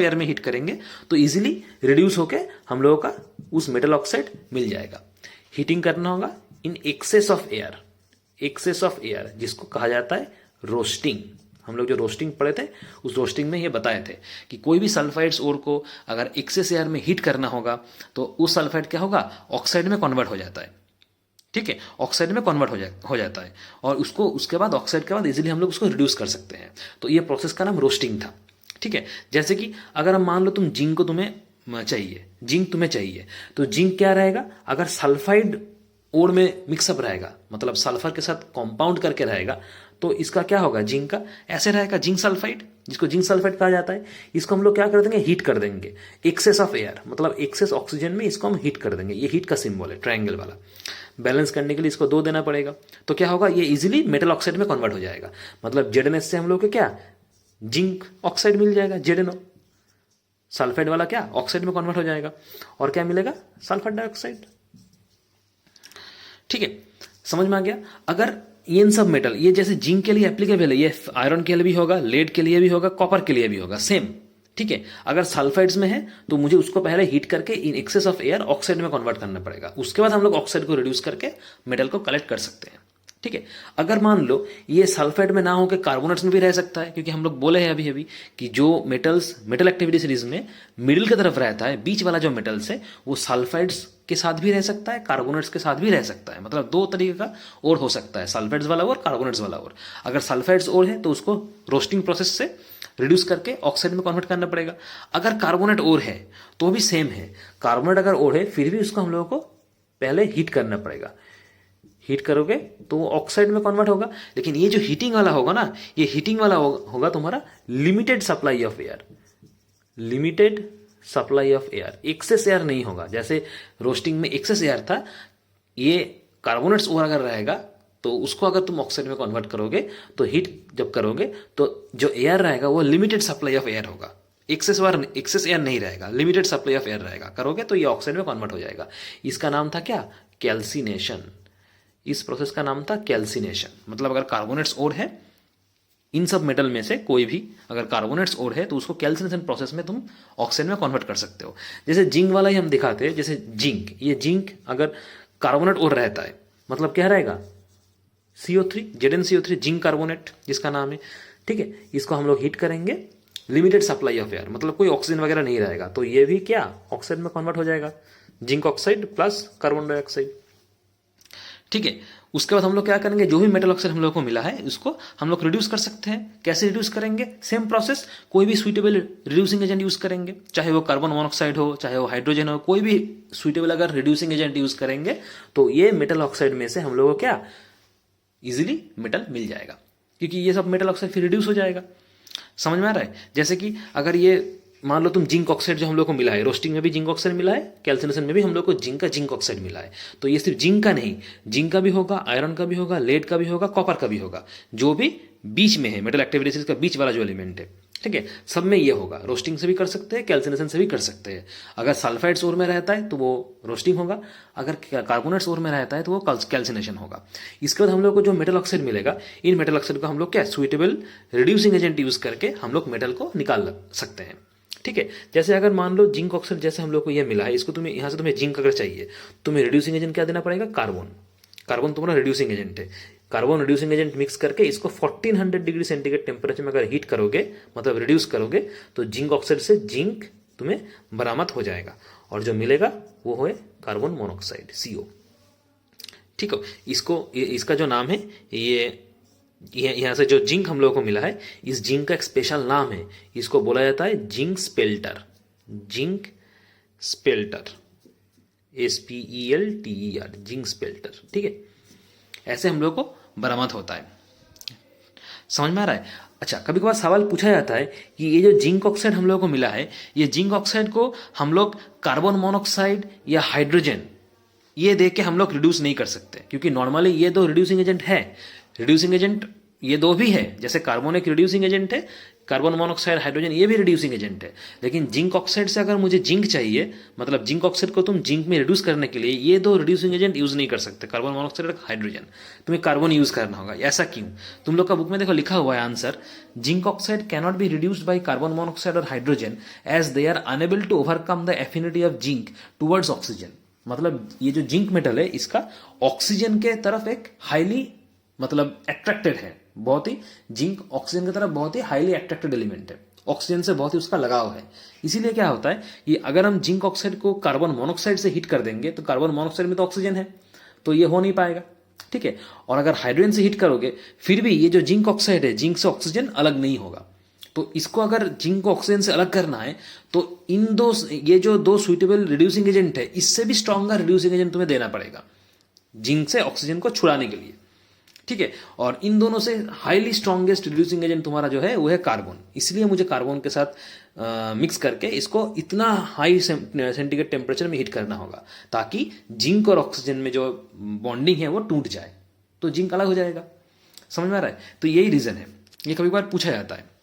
एयर में हीट करेंगे तो इजीली रिड्यूस होके हम लोगों का उस मेटल ऑक्साइड मिल जाएगा। हीटिंग करना होगा इन एक्सेस ऑफ एयर, जिसको कहा जाता है रोस्टिंग। हम लोग जो रोस्टिंग पढ़े थे उस रोस्टिंग में ये बताए थे कि कोई भी सल्फाइड्स ओर को अगर एक्सेस एयर में हीट करना होगा तो उस सल्फाइड क्या होगा, ऑक्साइड में कन्वर्ट हो जाता है। ठीक है, ऑक्साइड में कन्वर्ट हो जाता है और उसको उसके बाद ऑक्साइड के बाद इजीली हम लोग उसको रिड्यूस कर सकते हैं। तो ये प्रोसेस का नाम रोस्टिंग था। ठीक है, जैसे कि अगर हम मान लो जिंक तुम्हें चाहिए तो जिंक क्या रहेगा, अगर सल्फाइड ओर में मिक्सअप रहेगा, मतलब सल्फर के साथ कंपाउंड करके रहेगा, तो इसका क्या होगा, जिंक का ऐसे रहेगा जिंक सल्फाइड, जिसको जिंक सल्फाइड कहा जाता है। इसको हम लोग क्या कर देंगे, हीट कर देंगे। एक्सेस ऑफ एयर मतलब एक्सेस ऑक्सीजन में इसको हम हीट कर देंगे। ये हीट का सिंबल है ट्रायंगल वाला। बैलेंस करने के लिए इसको 2 देना पड़ेगा। तो क्या होगा, ये इजीली मेटल ऑक्साइड में कन्वर्ट हो जाएगा। मतलब ZnS से हम लोग को क्या जिंक ऑक्साइड मिल जाएगा, ZnO। सल्फाइड वाला क्या ऑक्साइड में कन्वर्ट हो जाएगा और क्या मिलेगा, सल्फर डाइऑक्साइड। ठीक है, समझ में आ गया। अगर इन सब मेटल ये जैसे जिंक के लिए एप्लीकेबल है, ये आयरन के लिए भी होगा, लेड के लिए भी होगा, कॉपर के लिए भी होगा, सेम। ठीक है, अगर सल्फाइड्स में है तो मुझे उसको पहले हीट करके in excess of air oxide में कन्वर्ट करना पड़ेगा। उसके बाद हम लोग ऑक्साइड को रिड्यूस करके मेटल को कलेक्ट कर सकते हैं। ठीक है, अगर मान लो ये सल्फाइड में ना हो के कार्बोनेट्स में भी रह सकता है, क्योंकि हम लोग बोले हैं अभी कि जो मेटल एक्टिविटी सीरीज में मिडिल की तरफ रहता है, बीच वाला जो मेटल्स है वो सल्फाइड्स के साथ भी रह सकता है, कार्बोनेट्स के साथ भी रह सकता है। मतलब 2 तरीके का और हो सकता है, सल्फाइड्स वाला और कार्बोनेट्स वाला और। अगर सल्फाइड्स और है तो उसको रोस्टिंग प्रोसेस से रिड्यूस करके ऑक्साइड में कन्वर्ट करना पड़ेगा। अगर कार्बोनेट और है तो भी सेम है, कार्बोनेट अगर और है फिर भी उसको हम लोगों को पहले हीट करना पड़ेगा। हीट करोगे तो वो ऑक्साइड में कन्वर्ट होगा। लेकिन ये जो हीटिंग वाला होगा ना, ये हीटिंग वाला होगा तुम्हारा limited supply of air, excess air नहीं होगा। जैसे रोस्टिंग में एक्सेस एयर था, ये कार्बोनेट्स और अगर रहेगा तो उसको अगर तुम ऑक्साइड में कन्वर्ट करोगे तो हीट जब करोगे तो जो एयर रहेगा वो लिमिटेड सप्लाई ऑफ एयर होगा, एक्सेस एयर नहीं रहेगा, लिमिटेड सप्लाई ऑफ एयर रहेगा। करोगे तो ये ऑक्साइड में कन्वर्ट हो जाएगा। इसका नाम था क्या, कैल्सिनेशन। इस प्रोसेस का नाम था कैल्सिनेशन। मतलब अगर कार्बोनेट्स और है, इन सब मेटल में से कोई भी अगर कार्बोनेट्स और है तो उसको कैल्सिनेशन प्रोसेस में तुम ऑक्साइड में कन्वर्ट कर सकते हो। जैसे जिंक वाला ही हम दिखाते हैं, जैसे जिंक, ये जिंक अगर कार्बोनेट और रहता है मतलब क्या रहेगा, CO3, ZnCO3, जिंक कार्बोनेट जिसका नाम है। ठीक है, इसको हम लोग हीट करेंगे, लिमिटेड सप्लाई ऑफ एयर, मतलब कोई ऑक्सीजन वगैरह नहीं रहेगा, तो ये भी क्या ऑक्साइड में कन्वर्ट हो जाएगा, zinc oxide plus carbon dioxide. ठीक है, उसके बाद हम लोग क्या करेंगे, जो भी मेटल ऑक्साइड हम लोग को मिला है उसको हम लोग रिड्यूस कर सकते हैं। कैसे रिड्यूस करेंगे, सेम प्रोसेस, कोई भी सुइटेबल रिड्यूसिंग एजेंट यूज करेंगे, चाहे वो कार्बन मोनोऑक्साइड हो, चाहे वो हाइड्रोजन हो, कोई भी सुइटेबल अगर रिड्यूसिंग एजेंट यूज करेंगे तो ये मेटल ऑक्साइड में से हम लोग को क्या इजीली मेटल मिल जाएगा, क्योंकि ये सब मेटल ऑक्साइड फिर रिड्यूस हो जाएगा। समझ में आ रहा है। जैसे कि अगर ये मान लो तुम जिंक ऑक्साइड जो हम लोग को मिला है, रोस्टिंग में भी जिंक ऑक्साइड मिला है, कैल्सिनेशन में भी हम लोग को जिंक ऑक्साइड मिला है, तो ये सिर्फ जिंक का नहीं, जिंक का भी होगा, आयरन का भी होगा, लेड का भी होगा, कॉपर का भी होगा, जो भी बीच में है मेटल एक्टिविटीज का बीच वाला जो एलिमेंट है। ठीक है, सब में ये होगा। रोस्टिंग से भी कर सकते हैं, कैल्सिनेशन से भी कर सकते हैं। अगर सल्फाइड्स और में रहता है तो वो रोस्टिंग होगा, अगर कार्बोनेट्स और में रहता है तो वो कैल्सिनेशन होगा। इसके बाद हम लोग को जो मेटल ऑक्साइड मिलेगा, इन मेटल ऑक्साइड को हम लोग क्या सुइटेबल रिड्यूसिंग एजेंट यूज करके हम लोग मेटल को निकाल सकते हैं। ठीक है, जैसे अगर मान लो जिंक ऑक्साइड जैसे हम लोग को ये मिला है, इसको तुम्हें यहाँ से तुम्हें जिंक अगर चाहिए, तुम्हें रिड्यूसिंग एजेंट क्या देना पड़ेगा, कार्बन तुम्हारा रिड्यूसिंग एजेंट है। कार्बन रिड्यूसिंग एजेंट मिक्स करके इसको 1400 डिग्री सेंटीग्रेड टेम्परेचर में अगर हीट करोगे, मतलब रिड्यूस करोगे, तो जिंक ऑक्साइड से जिंक तुम्हें बरामद हो जाएगा और जो मिलेगा वो है कार्बन मोनोऑक्साइड, CO। ठीक है, इसका जो नाम है, ये यहाँ से जो जिंक हम लोगों को मिला है, इस जिंक का एक स्पेशल नाम है, इसको बोला जाता है जिंक स्पेल्टर, SPELTER, जिंक स्पेल्टर। ठीक है, ऐसे हम लोग को बरामद होता है। समझ में आ रहा है। अच्छा, कभी कभार सवाल पूछा जाता है कि ये जो जिंक ऑक्साइड हम लोग को मिला है, ये जिंक ऑक्साइड को हम लोग कार्बन मोनोऑक्साइड या हाइड्रोजन ये देख के हम लोग रिड्यूस नहीं कर सकते, क्योंकि नॉर्मली ये दो रिड्यूसिंग एजेंट है, रिड्यूसिंग एजेंट ये दो भी है, जैसे कार्बन एक रिड्यूसिंग एजेंट है, कार्बन मोनोक्साइड हाइड्रोजन ये भी रिड्यूसिंग एजेंट है, लेकिन जिंक ऑक्साइड से अगर मुझे जिंक चाहिए, मतलब जिंक ऑक्साइड को तुम जिंक में रिड्यूस करने के लिए ये दो रिड्यूसिंग एजेंट यूज नहीं कर सकते, कार्बन मोनोक्साइड और हाइड्रोजन, तुम्हें कार्बन यूज करना होगा। ऐसा क्यों? तुम लोग का बुक में देखो लिखा हुआ है answer, zinc oxide cannot be reduced by carbon monoxide और hydrogen as they are unable to overcome the affinity of zinc towards oxygen. मतलब ये जो जिंक मेटल है इसका ऑक्सीजन के तरफ एक हाईली मतलब अट्रैक्टेड है, बहुत ही जिंक ऑक्सीजन की तरफ बहुत ही हाईली अट्रैक्टेड एलिमेंट है, ऑक्सीजन से बहुत ही उसका लगाव है। इसीलिए क्या होता है कि अगर हम जिंक ऑक्साइड को कार्बन मोनोक्साइड से हीट कर देंगे तो कार्बन मोनोक्साइड में तो ऑक्सीजन है, तो ये हो नहीं पाएगा, ठीक है। और अगर हाइड्रोजन से हीट करोगे फिर भी ये जो जिंक ऑक्साइड है, जिंक से ऑक्सीजन अलग नहीं होगा। तो इसको अगर जिंक को ऑक्सीजन से अलग करना है तो इन दो, ये जो दो सुइटेबल रिड्यूसिंग एजेंट है, इससे भी स्ट्रॉन्गर रिड्यूसिंग एजेंट तुम्हें देना पड़ेगा जिंक से ऑक्सीजन को छुड़ाने के लिए, ठीक है। और इन दोनों से हाईली स्ट्रॉन्गेस्ट रिड्यूसिंग एजेंट तुम्हारा जो है वो है कार्बन। इसलिए मुझे कार्बन के साथ मिक्स करके इसको इतना हाई सेंटीग्रेड टेम्परेचर में हीट करना होगा ताकि जिंक और ऑक्सीजन में जो बॉन्डिंग है वो टूट जाए, तो जिंक अलग हो जाएगा। समझ में आ रहा है? तो यही रीजन है, ये कभी बार पूछा जाता है।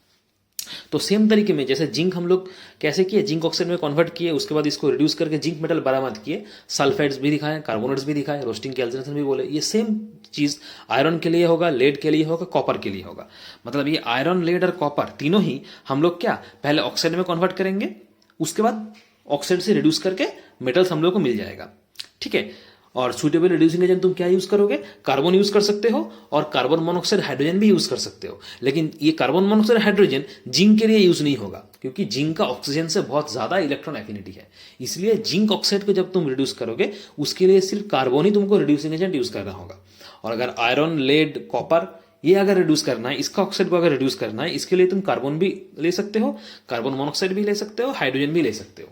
तो सेम तरीके में जैसे जिंक हम लोग कैसे किए, जिंक ऑक्साइड में कन्वर्ट किए, उसके बाद इसको रिड्यूस करके जिंक मेटल बरामद किए, सल्फाइड्स भी दिखाए, कार्बोनेट्स भी दिखाए, रोस्टिंग कैल्सिनेशन भी बोले। ये सेम चीज आयरन के लिए होगा, लेड के लिए होगा, कॉपर के लिए होगा। मतलब ये आयरन, लेड और कॉपर तीनों ही हम लोग क्या पहले ऑक्साइड में कन्वर्ट करेंगे, उसके बाद ऑक्साइड से रिड्यूस करके मेटल्स हम लोग को मिल जाएगा, ठीक है। और सुटेबल रिड्यूसिंग एजेंट तुम क्या यूज करोगे? कार्बन यूज कर सकते हो और कार्बन मोनोक्साइड हाइड्रोजन भी यूज कर सकते हो, लेकिन ये कार्बन मोनोक्साइड हाइड्रोजन जिंक के लिए यूज नहीं होगा क्योंकि जिंक का ऑक्सीजन से बहुत ज्यादा इलेक्ट्रॉन एफिनिटी है। इसलिए जिंक ऑक्साइड को जब तुम रिड्यूस करोगे उसके लिए सिर्फ कार्बन ही तुमको रिड्यूसिंग एजेंट यूज करना होगा। और अगर आयरन, लेड, कॉपर ये अगर रिड्यूस करना है, इसका ऑक्साइड को अगर रिड्यूस करना है, इसके लिए तुम कार्बन भी ले सकते हो, कार्बन मोनोक्साइड भी ले सकते हो, हाइड्रोजन भी ले सकते हो,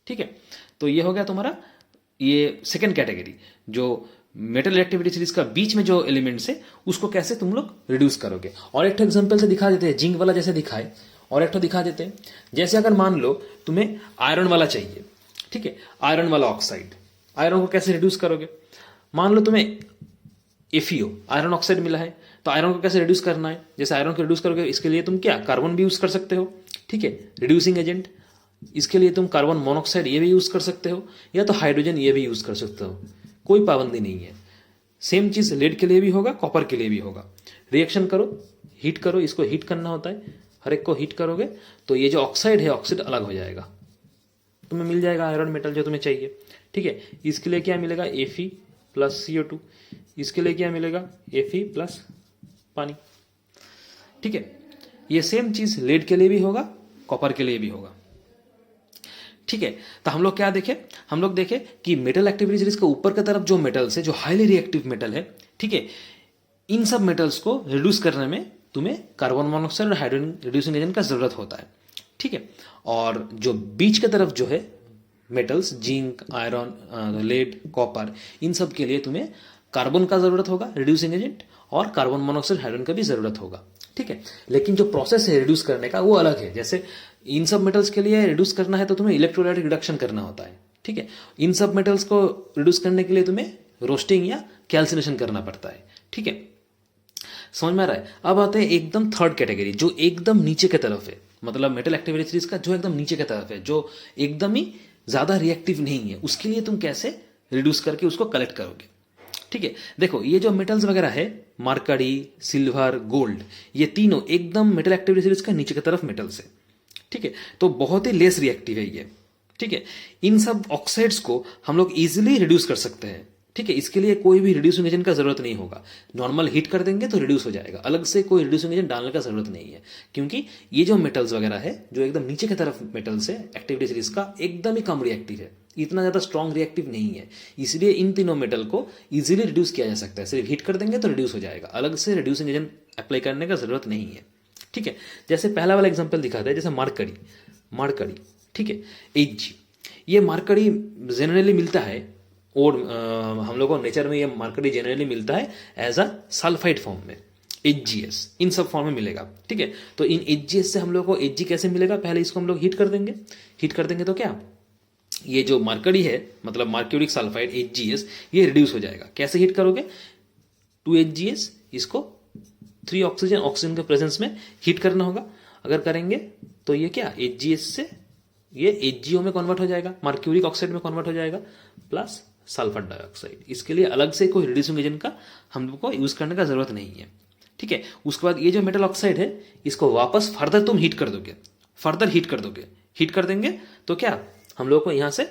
ठीक है। तो ये हो गया तुम्हारा ये सेकेंड कैटेगरी, जो मेटल रिएक्टिविटी सीरीज का बीच में जो एलिमेंट्स है उसको कैसे तुम लोग रिड्यूस करोगे। और एक एग्जांपल से दिखा देते हैं, जिंक वाला जैसे दिखाए, और एक तो दिखा देते हैं। जैसे अगर मान लो तुम्हें आयरन वाला चाहिए, ठीक है, आयरन वाला ऑक्साइड, आयरन को कैसे रिड्यूस करोगे? मान लो तुम्हें एफीओ आयरन ऑक्साइड मिला है, तो आयरन को कैसे रिड्यूस करना है? जैसे आयरन को रिड्यूस करोगे इसके लिए तुम क्या कार्बन भी यूज कर सकते हो, ठीक है, रिड्यूसिंग एजेंट। इसके लिए तुम कार्बन मोनोक्साइड ये भी यूज कर सकते हो, या तो हाइड्रोजन ये भी यूज कर सकते हो, कोई पाबंदी नहीं है। सेम चीज लेड के लिए भी होगा, कॉपर के लिए भी होगा। रिएक्शन करो, हीट करो, इसको हीट करना होता है, हर एक को हीट करोगे तो ये जो ऑक्साइड है ऑक्साइड अलग हो जाएगा, तुम्हें मिल जाएगा आयरन मेटल जो तुम्हें चाहिए, ठीक है। इसके लिए क्या मिलेगा? Fe plus CO2। इसके लिए क्या मिलेगा? Fe प्लस पानी, ठीक है। ये सेम चीज लेड के लिए भी होगा, कॉपर के लिए भी होगा, ठीक है। तो हम लोग क्या देखे? हम लोग देखे कि मेटल एक्टिविटी सीरीज के ऊपर की तरफ जो मेटल्स है, जो हाईली रिएक्टिव मेटल है, ठीक है, इन सब मेटल्स को रिड्यूस करने में तुम्हें कार्बन मोनोक्साइड और हाइड्रोजन रिड्यूसिंग एजेंट का जरूरत होता है, ठीक है। और जो बीच की तरफ जो है metals, zinc, iron, lead, copper, इन सब के लिए तुम्हें कार्बन का जरूरत होगा रिड्यूसिंग एजेंट, और कार्बन मोनोक्साइड हाइड्रोजन का भी जरूरत होगा, ठीक है। लेकिन जो प्रोसेस है रिड्यूस करने का वो अलग है। जैसे इन सब मेटल्स के लिए रिड्यूस करना है तो तुम्हें इलेक्ट्रोलाइटिक रिडक्शन करना होता है, ठीक है। इन सब मेटल्स को रिड्यूस करने के लिए तुम्हें रोस्टिंग या कैल्सिनेशन करना पड़ता है, ठीक है। समझ में आ रहा है? अब आते हैं एकदम थर्ड कैटेगरी, जो एकदम नीचे की तरफ है, मतलब मेटल एक्टिविटी सीरीज का जो एकदम नीचे की तरफ है, जो एकदम ही ज्यादा रिएक्टिव नहीं है, उसके लिए तुम कैसे रिड्यूस करके उसको कलेक्ट करोगे, ठीक है। देखो ये जो मेटल्स वगैरह है, मरकरी, सिल्वर, गोल्ड, ये तीनों एकदम मेटल एक्टिविटी सीरीज का नीचे की तरफ मेटल्स है, ठीक है। तो बहुत ही लेस रिएक्टिव है ये, ठीक है। इन सब ऑक्साइड्स को हम लोग इजीली रिड्यूस कर सकते हैं, ठीक है। इसके लिए कोई भी रिड्यूसिंग एजेंट का जरूरत नहीं होगा, नॉर्मल हीट कर देंगे तो रिड्यूस हो जाएगा, अलग से कोई रिड्यूसिंग एजेंट डालने का जरूरत नहीं है, क्योंकि ये जो मेटल्स वगैरह है जो एकदम नीचे की तरफ मेटल्स है एक्टिविटी सीरीज का, एकदम ही कम रिएक्टिव है, इतना ज्यादा स्ट्रॉन्ग रिएक्टिव नहीं है। इसलिए इन तीनों मेटल को इजीली रिड्यूस किया जा सकता है, सिर्फ हीट कर देंगे तो रिड्यूस हो जाएगा, अलग से रिड्यूसिंग एजेंट अप्लाई करने का जरूरत नहीं है, ठीक है। जैसे पहला वाला एग्जांपल दिखाता है, जैसे मरकरी, ठीक है, Hg। ये मरकरी जनरली मिलता है, और हम लोगों को नेचर में ये मरकरी जनरली मिलता है एज अ सल्फाइड फॉर्म में, HgS, इन सब फॉर्म में मिलेगा, ठीक है। तो इन HgS से हम लोग को Hg कैसे मिलेगा? पहले इसको हम लोग हीट कर देंगे तो क्या, ये जो मरकरी है, मतलब मर्क्यूरिक सल्फाइड HgS, ये रिड्यूस हो जाएगा। कैसे हीट करोगे? 2HgS इसको 3 ऑक्सीजन के प्रेजेंस में हीट करना होगा। अगर करेंगे तो ये क्या HgS से ये HgO में कन्वर्ट हो जाएगा, मर्क्यूरिक ऑक्साइड में कन्वर्ट हो जाएगा, प्लस सल्फर डाइऑक्साइड। इसके लिए अलग से कोई रिड्यूसिंग एजेंट का हम लोग को यूज करने का जरूरत नहीं है, ठीक है। उसके बाद ये जो मेटल ऑक्साइड है इसको वापस फर्दर तुम हीट कर दोगे, हीट कर देंगे तो क्या हम लोग को यहां से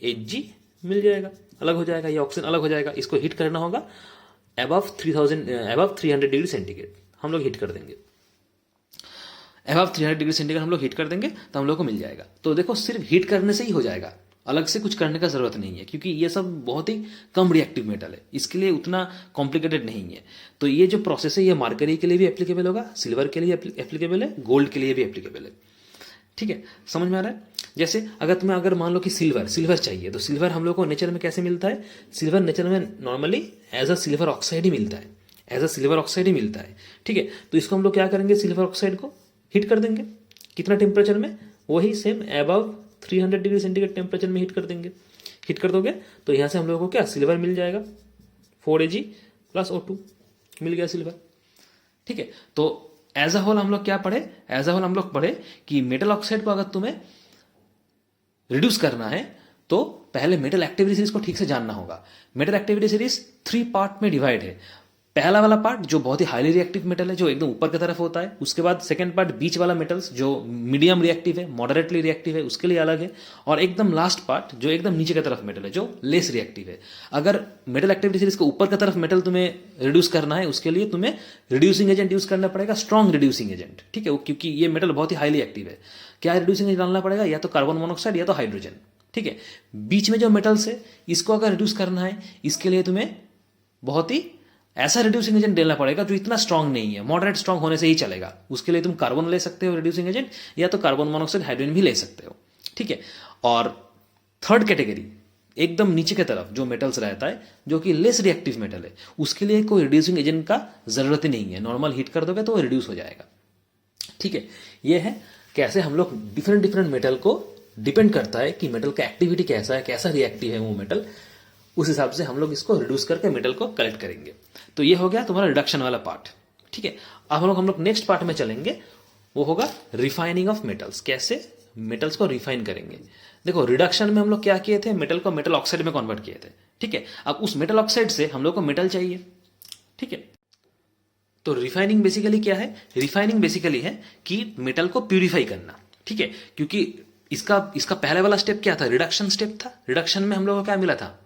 Hg मिल जाएगा, अलग हो जाएगा, ये ऑक्सीजन अलग हो जाएगा। इसको हीट करना होगा अबव 300 डिग्री सेंटीग्रेड हम लोग हीट कर देंगे, अबव 300 डिग्री सेंटीग्रेड हम लोग हीट कर देंगे तो हम लोग को मिल जाएगा। तो देखो सिर्फ हीट करने से ही हो जाएगा, अलग से कुछ करने का जरूरत नहीं है, क्योंकि ये सब बहुत ही कम रिएक्टिव मेटल है, इसके लिए उतना कॉम्प्लिकेटेड नहीं है। तो ये जो प्रोसेस है ये मरकरी के लिए भी एप्लीकेबल होगा, सिल्वर के लिए एप्लीकेबल है, गोल्ड के लिए भी एप्लीकेबल है, ठीक है। समझ में आ रहा है? जैसे अगर मान लो कि सिल्वर चाहिए, तो सिल्वर हम लोग को नेचर में कैसे मिलता है? सिल्वर नेचर में normally as a silver oxide ही मिलता है, ठीक है। तो इसको हम लोग क्या करेंगे, सिल्वर ऑक्साइड को हीट कर देंगे। कितना टेम्परेचर में? वही same above 300 degree centigrade temperature में हीट कर देंगे। हीट कर दोगे तो यहां से हम लोगों को क्या सिल्वर मिल जाएगा, 4Ag प्लस O2 मिल गया सिल्वर, ठीक है। तो एज अ होल हम लोग क्या पढ़े? कि मेटल ऑक्साइड को अगर तुम्हें रिड्यूस करना है तो पहले मेटल एक्टिविटी सीरीज को ठीक से जानना होगा। मेटल एक्टिविटी सीरीज 3 पार्ट में डिवाइड है। पहला वाला पार्ट जो बहुत ही हाईली रिएक्टिव मेटल है, जो एकदम ऊपर की तरफ होता है। उसके बाद सेकंड पार्ट बीच वाला मेटल्स जो मीडियम रिएक्टिव है, मॉडरेटली रिएक्टिव है, उसके लिए अलग है। और एकदम लास्ट पार्ट जो एकदम नीचे की तरफ मेटल है, जो लेस रिएक्टिव है। अगर मेटल एक्टिविटी सीरीज को ऊपर की तरफ मेटल तुम्हें रिड्यूस करना है, उसके लिए तुम्हें रिड्यूसिंग एजेंट यूज करना पड़ेगा, स्ट्रॉन्ग रिड्यूसिंग एजेंट, ठीक है। क्योंकि ये मेटल बहुत ही हाईली एक्टिव है। क्या रिड्यूसिंग एजेंट डालना पड़ेगा? या तो कार्बन मोनोऑक्साइड या तो हाइड्रोजन, ठीक है। बीच में जो मेटल्स है इसको अगर रिड्यूस करना है, इसके लिए तुम्हें बहुत ही ऐसा रिड्यूसिंग एजेंट देना पड़ेगा जो इतना स्ट्रांग नहीं है, मॉडरेट स्ट्रांग होने से ही चलेगा। उसके लिए तुम कार्बन ले सकते हो रिड्यूसिंग एजेंट, या तो कार्बन मोनोऑक्साइड हाइड्रोजन भी ले सकते हो, ठीक है। और थर्ड कैटेगरी एकदम नीचे की तरफ जो मेटल्स रहता है, जो कि लेस रिएक्टिव मेटल है, उसके लिए कोई रिड्यूसिंग एजेंट का जरूरत ही नहीं है। नॉर्मल हीट कर दोगे तो वो रिड्यूस हो जाएगा, ठीक है। ये है कैसे हम लोग डिफरेंट मेटल को डिपेंड करता है कि मेटल का एक्टिविटी कैसा है, कैसा रिएक्टिव है वो मेटल, उस हिसाब से हम लोग इसको रिड्यूस करके मेटल को कलेक्ट करेंगे। तो ये हो गया तुम्हारा रिडक्शन वाला पार्ट, ठीक है। अब हम लोग नेक्स्ट पार्ट में चलेंगे, वो होगा रिफाइनिंग ऑफ मेटल्स। कैसे मेटल्स को रिफाइन करेंगे? देखो रिडक्शन में हम लोग क्या किए थे, मेटल को मेटल ऑक्साइड में कन्वर्ट किए थे, ठीक है। अब उस मेटल ऑक्साइड से हम लोग को मेटल चाहिए, ठीक है। तो रिफाइनिंग बेसिकली क्या है? रिफाइनिंग बेसिकली है कि मेटल को प्यूरिफाई करना, ठीक है। क्योंकि इसका पहले वाला स्टेप क्या था? रिडक्शन स्टेप था। रिडक्शन में हम लोग को क्या मिला था?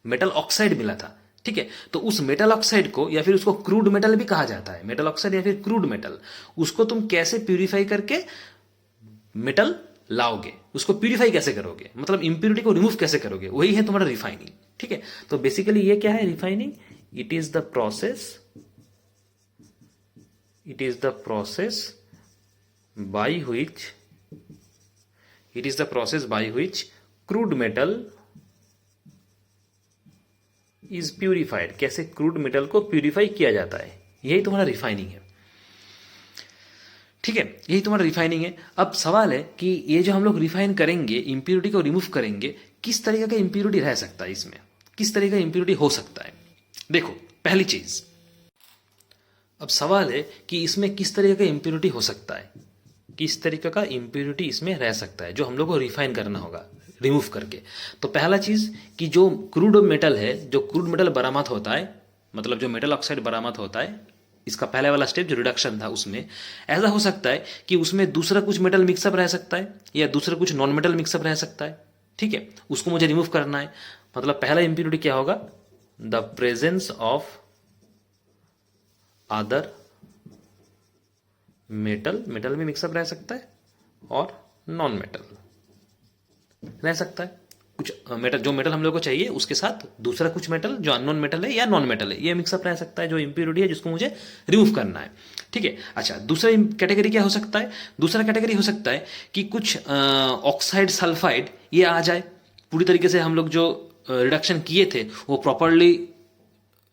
मेटल ऑक्साइड मिला था, ठीक है। तो उस मेटल ऑक्साइड को, या फिर उसको क्रूड मेटल भी कहा जाता है, मेटल ऑक्साइड या फिर क्रूड मेटल, उसको तुम कैसे प्यूरिफाई करके मेटल लाओगे, उसको प्यूरिफाई कैसे करोगे, मतलब इंप्योरिटी को रिमूव कैसे करोगे, वही है तुम्हारा रिफाइनिंग, ठीक है। तो बेसिकली ये क्या है refining? It is the process by which crude metal is purified। कैसे क्रूड मेटल को प्यूरिफाई किया जाता है, यही तुम्हारा रिफाइनिंग है, ठीक है। यही तुम्हारा रिफाइनिंग है। अब सवाल है कि ये जो हम लोग रिफाइन करेंगे, इंप्योरिटी को रिमूव करेंगे, किस तरीके का इंप्योरिटी रह सकता है इसमें, किस तरीके का इंप्योरिटी हो सकता है? देखो पहली चीज, अब सवाल है कि इसमें किस तरीके का इंप्योरिटी हो सकता है, किस तरीके का इंप्योरिटी इसमें रह सकता है, जो हम लोग को रिफाइन करना होगा रिमूव करके। तो पहला चीज कि जो क्रूड मेटल है, जो क्रूड मेटल बरामद होता है, मतलब जो मेटल ऑक्साइड बरामद होता है, इसका पहले वाला स्टेप जो रिडक्शन था, उसमें ऐसा हो सकता है कि उसमें दूसरा कुछ मेटल मिक्सअप रह सकता है, या दूसरा कुछ नॉन मेटल मिक्सअप रह सकता है, ठीक है। उसको मुझे रिमूव करना है। मतलब पहला इंप्योरिटी क्या होगा? The presence of other metal में मिक्सअप रह सकता है, और नॉन मेटल रह सकता है। कुछ मेटल, जो मेटल हम लोग को चाहिए उसके साथ दूसरा कुछ मेटल जो अननोन मेटल है या नॉन मेटल है, ये मिक्सअप रह सकता है, जो इंप्योरिटी है जिसको मुझे रिमूव करना है, ठीक है। अच्छा, दूसरा कैटेगरी क्या हो सकता है? दूसरा कैटेगरी हो सकता है कि कुछ ऑक्साइड सल्फाइड ये आ जाए, पूरी तरीके से हम लोग जो रिडक्शन किए थे वो प्रॉपरली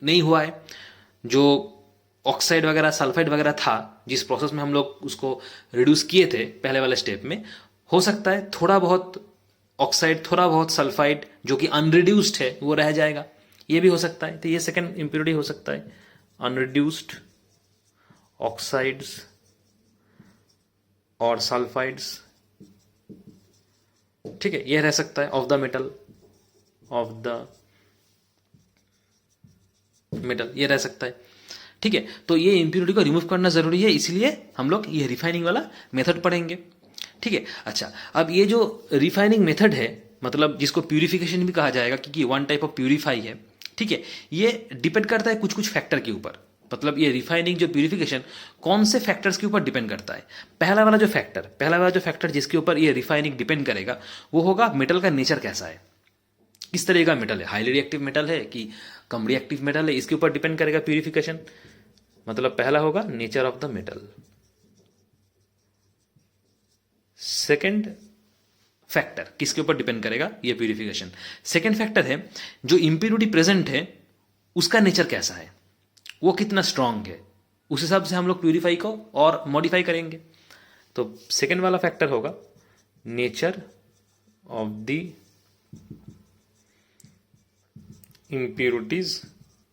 नहीं हुआ है, जो ऑक्साइड वगैरह सल्फाइड वगैरह था, जिस प्रोसेस में हम लोग उसको रिड्यूस किए थे पहले वाले स्टेप में, हो सकता है थोड़ा बहुत ऑक्साइड, थोड़ा बहुत सल्फाइड जो कि अनरिड्यूस्ड है वो रह जाएगा, ये भी हो सकता है। तो ये सेकंड इंप्योरिटी हो सकता है। अनरिड्यूस्ड ऑक्साइड्स और सल्फाइड्स, ठीक है, यह रह सकता है ऑफ द मेटल, ये रह सकता है, ठीक है। तो ये इंप्योरिटी को रिमूव करना जरूरी है, इसलिए हम लोग ये रिफाइनिंग वाला मेथड पढ़ेंगे, ठीक है। अच्छा, अब ये जो रिफाइनिंग मेथड है, मतलब जिसको प्यूरिफिकेशन भी कहा जाएगा क्योंकि वन टाइप ऑफ प्यूरिफाई है, ठीक है, ये डिपेंड करता है कुछ कुछ फैक्टर के ऊपर। मतलब ये रिफाइनिंग जो प्यूरिफिकेशन कौन से फैक्टर्स के ऊपर डिपेंड करता है। पहला वाला जो फैक्टर जिसके ऊपर ये रिफाइनिंग डिपेंड करेगा वो होगा मेटल का नेचर कैसा है, किस तरह का मेटल है, हाईली रिएक्टिव मेटल है कि कम रिएक्टिव मेटल है, इसके ऊपर डिपेंड करेगा प्यूरिफिकेशन। मतलब पहला होगा nature of the metal. Second factor किसके ऊपर डिपेंड करेगा, ये प्यूरिफिकेशन। सेकंड फैक्टर है जो इंप्योरिटी प्रेजेंट है उसका नेचर कैसा है, वो कितना स्ट्रांग है, उस हिसाब से हम लोग प्यूरिफाई को और मॉडिफाई करेंगे। तो सेकंड वाला फैक्टर होगा nature of the impurities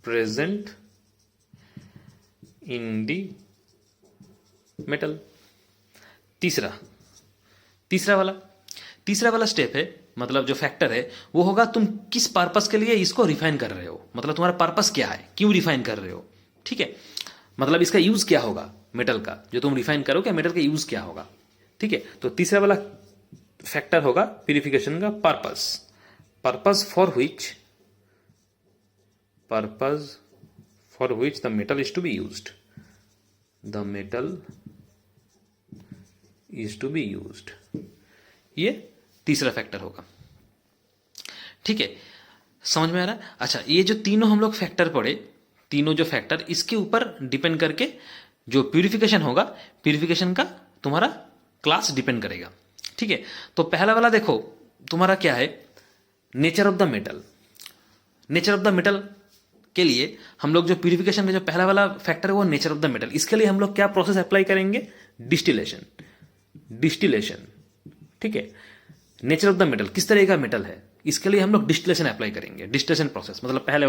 present in the metal। तीसरा वाला स्टेप है, मतलब जो फैक्टर है वो होगा तुम किस पर्पस के लिए इसको रिफाइन कर रहे हो, मतलब तुम्हारा पर्पस क्या है, क्यों रिफाइन कर रहे हो, ठीक है। मतलब इसका यूज क्या होगा, मेटल का जो तुम रिफाइन करोगे मेटल का यूज क्या होगा, ठीक है। तो तीसरा वाला फैक्टर होगा प्यूरिफिकेशन का purpose for which the metal is to be used, ये तीसरा फैक्टर होगा, ठीक है। समझ में आ रहा है। अच्छा, ये जो तीनों हम लोग फैक्टर पढ़े, तीनों जो फैक्टर इसके ऊपर डिपेंड करके जो प्यूरिफिकेशन होगा, प्यूरिफिकेशन का तुम्हारा क्लास डिपेंड करेगा, ठीक है। तो पहला वाला देखो तुम्हारा क्या है, नेचर ऑफ द मेटल के लिए हम लोग जो प्यूरिफिकेशन का जो पहला वाला फैक्टर है वो नेचर ऑफ द मेटल, इसके लिए हम लोग क्या प्रोसेस अप्लाई करेंगे, डिस्टिलेशन, ठीक है। नेचर ऑफ द मेटल किस तरह का मेटल है, इसके लिए हम लोग डिस्टिलेशन अप्लाई करेंगे, डिस्टिलेशन प्रोसेस, मतलब पहले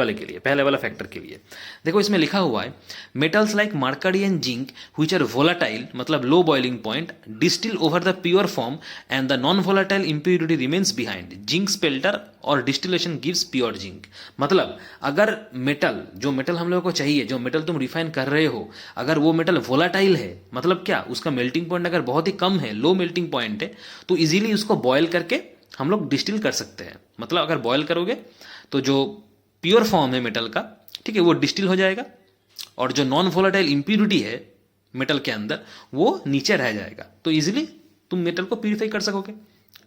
वाला फैक्टर के लिए। देखो इसमें लिखा हुआ है metals like mercury and zinc which are volatile, मतलब low boiling point, distil over the pure form and the non volatile impurity remains behind, zinc spelter और डिस्टिलेशन गिव्स प्योर जिंक। मतलब अगर जो मेटल हम लोगों को चाहिए, जो मेटल तुम रिफाइन कर रहे हो, अगर वो मेटल वोलाटाइल है, मतलब क्या, उसका मेल्टिंग पॉइंट अगर बहुत ही कम है, लो मेल्टिंग पॉइंट है, तो इजीली उसको बॉयल करके हम लोग डिस्टिल कर सकते हैं। मतलब अगर बॉयल करोगे तो जो प्योर फॉर्म है मेटल का, ठीक है, वो डिस्टिल हो जाएगा और जो नॉन वोलाटाइल इंप्योरिटी है मेटल के अंदर वो नीचे रह जाएगा, तो इजीली तुम मेटल को प्यूरिफाई कर सकोगे,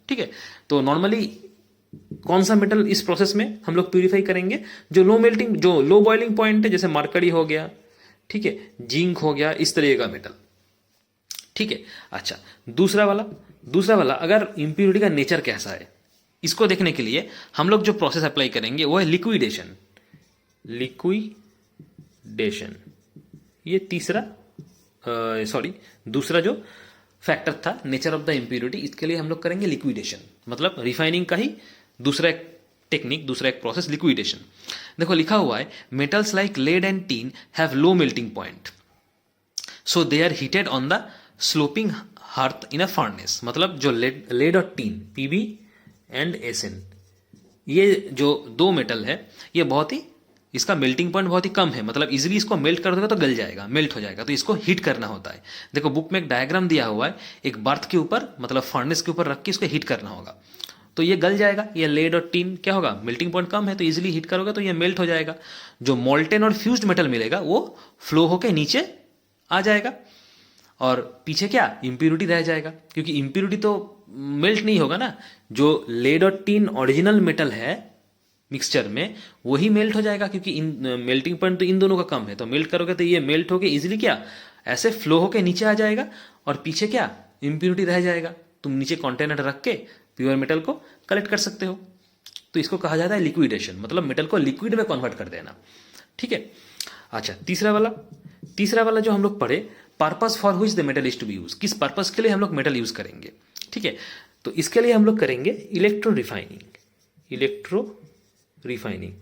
ठीक है। तो नॉर्मली कौन सा मेटल इस प्रोसेस में हम लोग प्यूरिफाई करेंगे, जो लो बॉइलिंग पॉइंट है, जैसे मर्करी हो गया, ठीक है, जिंक हो गया, इस तरह का मेटल, ठीक है। अच्छा, दूसरा वाला अगर इंप्योरिटी का नेचर कैसा है, इसको देखने के लिए हम लोग जो प्रोसेस अप्लाई करेंगे वो है लिक्विडेशन। ये दूसरा जो फैक्टर था नेचर ऑफ द इंप्योरिटी, इसके लिए हम लोग करेंगे लिक्विडेशन, मतलब रिफाइनिंग का ही दूसरा एक प्रोसेस, लिक्विडेशन। देखो लिखा हुआ है metals like lead and tin have low melting point, so they are heated on the sloping hearth in a furnace. मतलब जो लेड और टीन, पीबी एंड एसएन, ये जो दो मेटल है, ये बहुत ही, इसका मेल्टिंग पॉइंट बहुत ही कम है, मतलब इजीली इसको मेल्ट कर दोगे तो मेल्ट हो जाएगा, तो इसको हीट करना होता है। देखो बुक में एक डायग्राम दिया हुआ है, एक बर्थ के ऊपर, मतलब फर्नेस के ऊपर रख के इसको हीट करना होगा, तो ये गल जाएगा। ये लेड और टीन क्या होगा, मेल्टिंग पॉइंट कम है, तो इजीली हीट करोगे तो ये मेल्ट हो जाएगा। जो मोल्टेन और फ्यूज्ड मेटल मिलेगा वो फ्लो होके नीचे आ जाएगा और पीछे क्या, इंप्योरिटी रह जाएगा, क्योंकि इंप्योरिटी तो मेल्ट नहीं होगा ना। जो लेड और टीन ओरिजिनल मेटल है मिक्सचर में, वही मेल्ट हो जाएगा, क्योंकि मेल्टिंग पॉइंट तो इन दोनों का कम है, तो मेल्ट करोगे तो ये मेल्ट होके इजीली क्या, ऐसे फ्लो होके नीचे आ जाएगा और पीछे क्या, इंप्योरिटी रह जाएगा। तुम नीचे कंटेनर रख के प्योर मेटल को कलेक्ट कर सकते हो, तो इसको कहा जाता है लिक्विडेशन, मतलब मेटल को लिक्विड में कन्वर्ट कर देना, ठीक है। अच्छा, तीसरा वाला जो हम लोग पढ़े, purpose for which the metal is to be use, किस पर्पस के लिए हम लोग मेटल यूज करेंगे, ठीक है। तो इसके लिए हम लोग करेंगे इलेक्ट्रो रिफाइनिंग,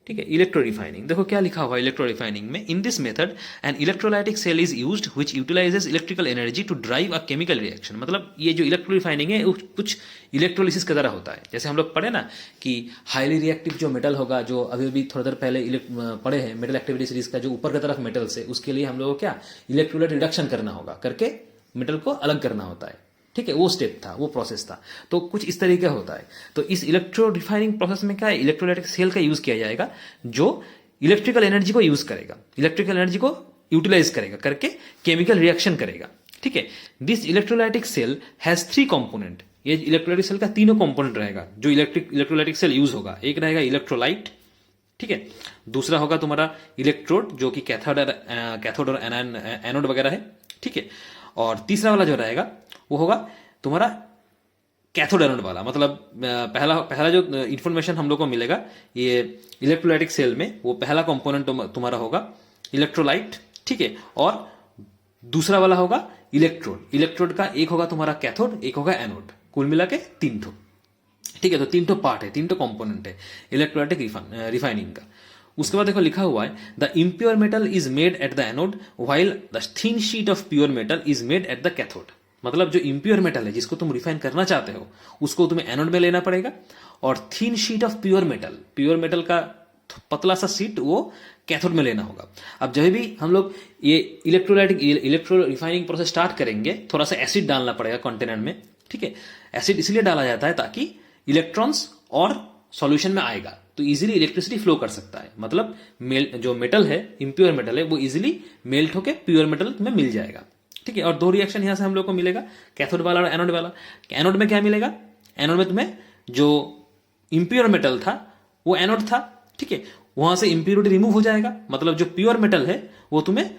ठीक है। इलेक्ट्रो रिफाइनिंग, देखो क्या लिखा हुआ है इलेक्ट्रो रिफाइनिंग में, in this method an electrolytic cell is used which utilises electrical energy to drive a chemical reaction. मतलब ये जो इलेक्ट्रो रिफाइनिंग है वो कुछ इलेक्ट्रोलिसिस की तरह होता है। जैसे हम लोग पढ़े ना कि हाईली रिएक्टिव जो मेटल होगा, जो अभी अभी थोड़ी देर पहले पढ़े हैं मेटल एक्टिविटी सीरीज का, जो ऊपर की तरफ मेटल से, उसके लिए हम लोग को क्या इलेक्ट्रोलाइट रिडक्शन करना होगा, करके मेटल को अलग करना होता है। ठीक है, वो स्टेप था, वो प्रोसेस था। तो कुछ इस तरीके होता है। तो इस इलेक्ट्रो रिफाइनिंग प्रोसेस में क्या है, इलेक्ट्रोलाइटिक सेल का यूज किया जाएगा जो इलेक्ट्रिकल एनर्जी को यूज करेगा, इलेक्ट्रिकल एनर्जी को यूटिलाइज करेगा, करके केमिकल रिएक्शन करेगा। ठीक है, this electrolytic cell has 3 component. ये इलेक्ट्रोलाइटिक सेल का तीनों कंपोनेंट रहेगा जो इलेक्ट्रोलाइटिक सेल यूज होगा। एक रहेगा इलेक्ट्रोलाइट, ठीक है, दूसरा होगा तुम्हारा इलेक्ट्रोड जो कि कैथोड और एनोड वगैरह है, ठीक है, और तीसरा वाला जो रहेगा वो होगा तुम्हारा कैथोड एनोड वाला। मतलब पहला जो इंफॉर्मेशन हम लोग को मिलेगा ये इलेक्ट्रोलाइटिक सेल में, वो पहला कंपोनेंट तुम्हारा होगा इलेक्ट्रोलाइट, ठीक है, और दूसरा वाला होगा इलेक्ट्रोड। इलेक्ट्रोड का एक होगा तुम्हारा कैथोड, एक होगा एनोड, कुल मिला के 3 ठो। ठीक है, तो 3 ठो पार्ट है, 3 ठो कंपोनेंट है इलेक्ट्रोलाइटिक रिफाइनिंग का। उसके बाद देखो लिखा हुआ है the impure metal is made at the anode while the thin sheet of pure metal is made at the cathode. मतलब जो इम्प्योर मेटल है जिसको तुम रिफाइन करना चाहते हो उसको तुम्हें एनोड में लेना पड़ेगा, और thin sheet of pure metal का पतला सा शीट वो कैथोड में लेना होगा। अब जब भी हम लोग ये इलेक्ट्रो रिफाइनिंग प्रोसेस स्टार्ट करेंगे, थोड़ा सा एसिड डालना पड़ेगा कंटेनर में। ठीक है, एसिड इसलिए डाला जाता है ताकि इलेक्ट्रॉन्स और सॉल्यूशन में आएगा तो इजीली इलेक्ट्रिसिटी फ्लो कर सकता है। मतलब जो मेटल है, इम्प्योर मेटल है, वो इजीली मेल्ट होकर प्योर मेटल में मिल जाएगा। ठीक है, और 2 रिएक्शन यहां से हम लोग को मिलेगा, कैथोड वाला और एनोड वाला। एनोड में क्या मिलेगा, एनोड में तुम्हें जो इम्प्योर मेटल था वो एनोड था, ठीक है, वहां से इंप्योरिटी रिमूव हो जाएगा। मतलब जो प्योर मेटल है वो तुम्हें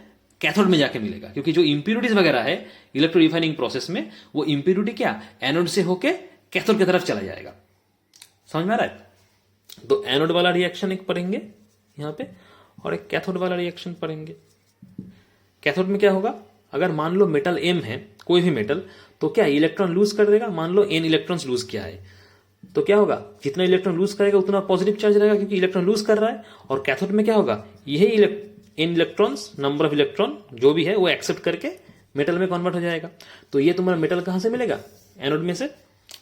कैथोड में जाके मिलेगा, क्योंकि जो इंप्योरिटीज वगैरह है इलेक्ट्रो रिफाइनिंग प्रोसेस में, वो इंप्योरिटी क्या एनोड से होके कैथोड की तरफ चला जाएगा। समझ में आ रहा है? तो एनोड वाला रिएक्शन एक पढ़ेंगे यहां पे, और एक कैथोड वाला रिएक्शन पढ़ेंगे। कैथोड में क्या होगा, अगर मान लो मेटल एम है, कोई भी मेटल, तो क्या इलेक्ट्रॉन लूज कर देगा। मान लो n इलेक्ट्रॉन्स लूज किया है, तो क्या होगा, जितना इलेक्ट्रॉन लूज करेगा उतना पॉजिटिव चार्ज रहेगा, क्योंकि इलेक्ट्रॉन लूज कर रहा है। और कैथोड में क्या होगा, यही n electrons, number of electron जो भी है वो एक्सेप्ट करके मेटल में कन्वर्ट हो जाएगा। तो ये तुम्हारा मेटल कहां से मिलेगा, एनोड में से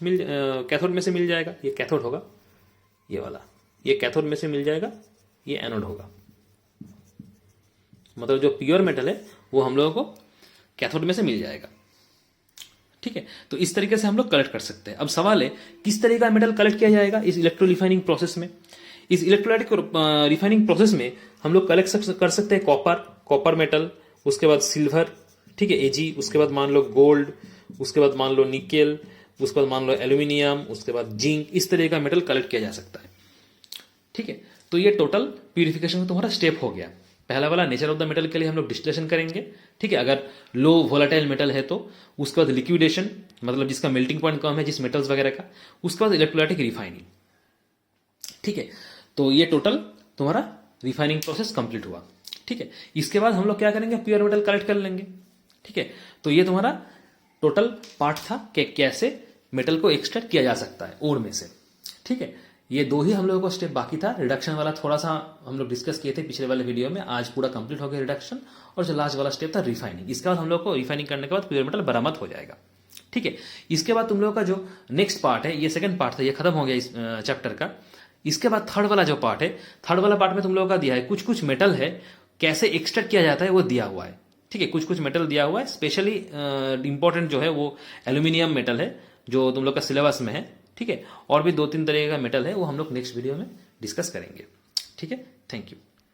कैथोड में से मिल जाएगा। ये कैथोड होगा, ये वाला, ये कैथोड में से मिल जाएगा, ये एनोड होगा। मतलब जो प्योर मेटल है वो हम लोगों को कैथोड में से मिल जाएगा। ठीक है, तो इस तरीके से हम लोग कलेक्ट कर सकते हैं। अब सवाल है किस तरीके का मेटल कलेक्ट किया जाएगा इस इलेक्ट्रो रिफाइनिंग प्रोसेस में। इस इलेक्ट्रोलाइटिक रिफाइनिंग प्रोसेस में हम लोग कलेक्ट कर सकते हैं कॉपर मेटल, उसके बाद सिल्वर, ठीक है, Ag, उसके बाद मान लो गोल्ड, उसके बाद मान लो निकेल, उसके बाद मान लो एल्यूमिनियम, उसके बाद जिंक। इस तरह का मेटल कलेक्ट किया जा सकता है। ठीक है, तो ये टोटल प्यूरिफिकेशन का तुम्हारा स्टेप हो गया। पहला वाला नेचर ऑफ द मेटल के लिए हम लोग डिस्टिलेशन करेंगे, ठीक है, अगर लो वोलेटाइल मेटल है तो। उसके बाद लिक्विडेशन, मतलब जिसका मेल्टिंग पॉइंट कम है जिस मेटल्स वगैरह का। उसके बाद इलेक्ट्रोलाइटिक रिफाइनिंग। ठीक है, तो ये टोटल तुम्हारा रिफाइनिंग प्रोसेस कंप्लीट हुआ। ठीक है, इसके बाद हम लोग क्या करेंगे, प्योर मेटल कलेक्ट कर लेंगे। ठीक है, तो ये तुम्हारा टोटल पार्ट था कि कैसे मेटल को एक्सट्रैक्ट किया जा सकता है ओर में से। ठीक है, ये 2 ही हम लोगों को स्टेप बाकी था। रिडक्शन वाला थोड़ा सा हम लोग डिस्कस किए थे पिछले वाले वीडियो में, आज पूरा कंप्लीट हो गया रिडक्शन। और जो लास्ट वाला स्टेप था रिफाइनिंग, इसके बाद हम लोग को रिफाइनिंग करने के बाद प्योर मेटल बरामद हो जाएगा। ठीक है, इसके बाद तुम लोगों का जो नेक्स्ट पार्ट है, ये सेकंड पार्ट था, ये खत्म हो गया इस चैप्टर का। इसके बाद थर्ड वाला जो पार्ट है, थर्ड वाला पार्ट में तुम लोगों का दिया है कुछ मेटल है कैसे एक्सट्रैक्ट किया जाता है वो दिया हुआ है। ठीक है, कुछ मेटल दिया हुआ है, स्पेशली इंपॉर्टेंट जो है वो एल्यूमिनियम मेटल है जो तुम लोग का सिलेबस में है। ठीक है, और भी 2-3 तरह का मेटल है, वो हम लोग नेक्स्ट वीडियो में डिस्कस करेंगे। ठीक है, थैंक यू।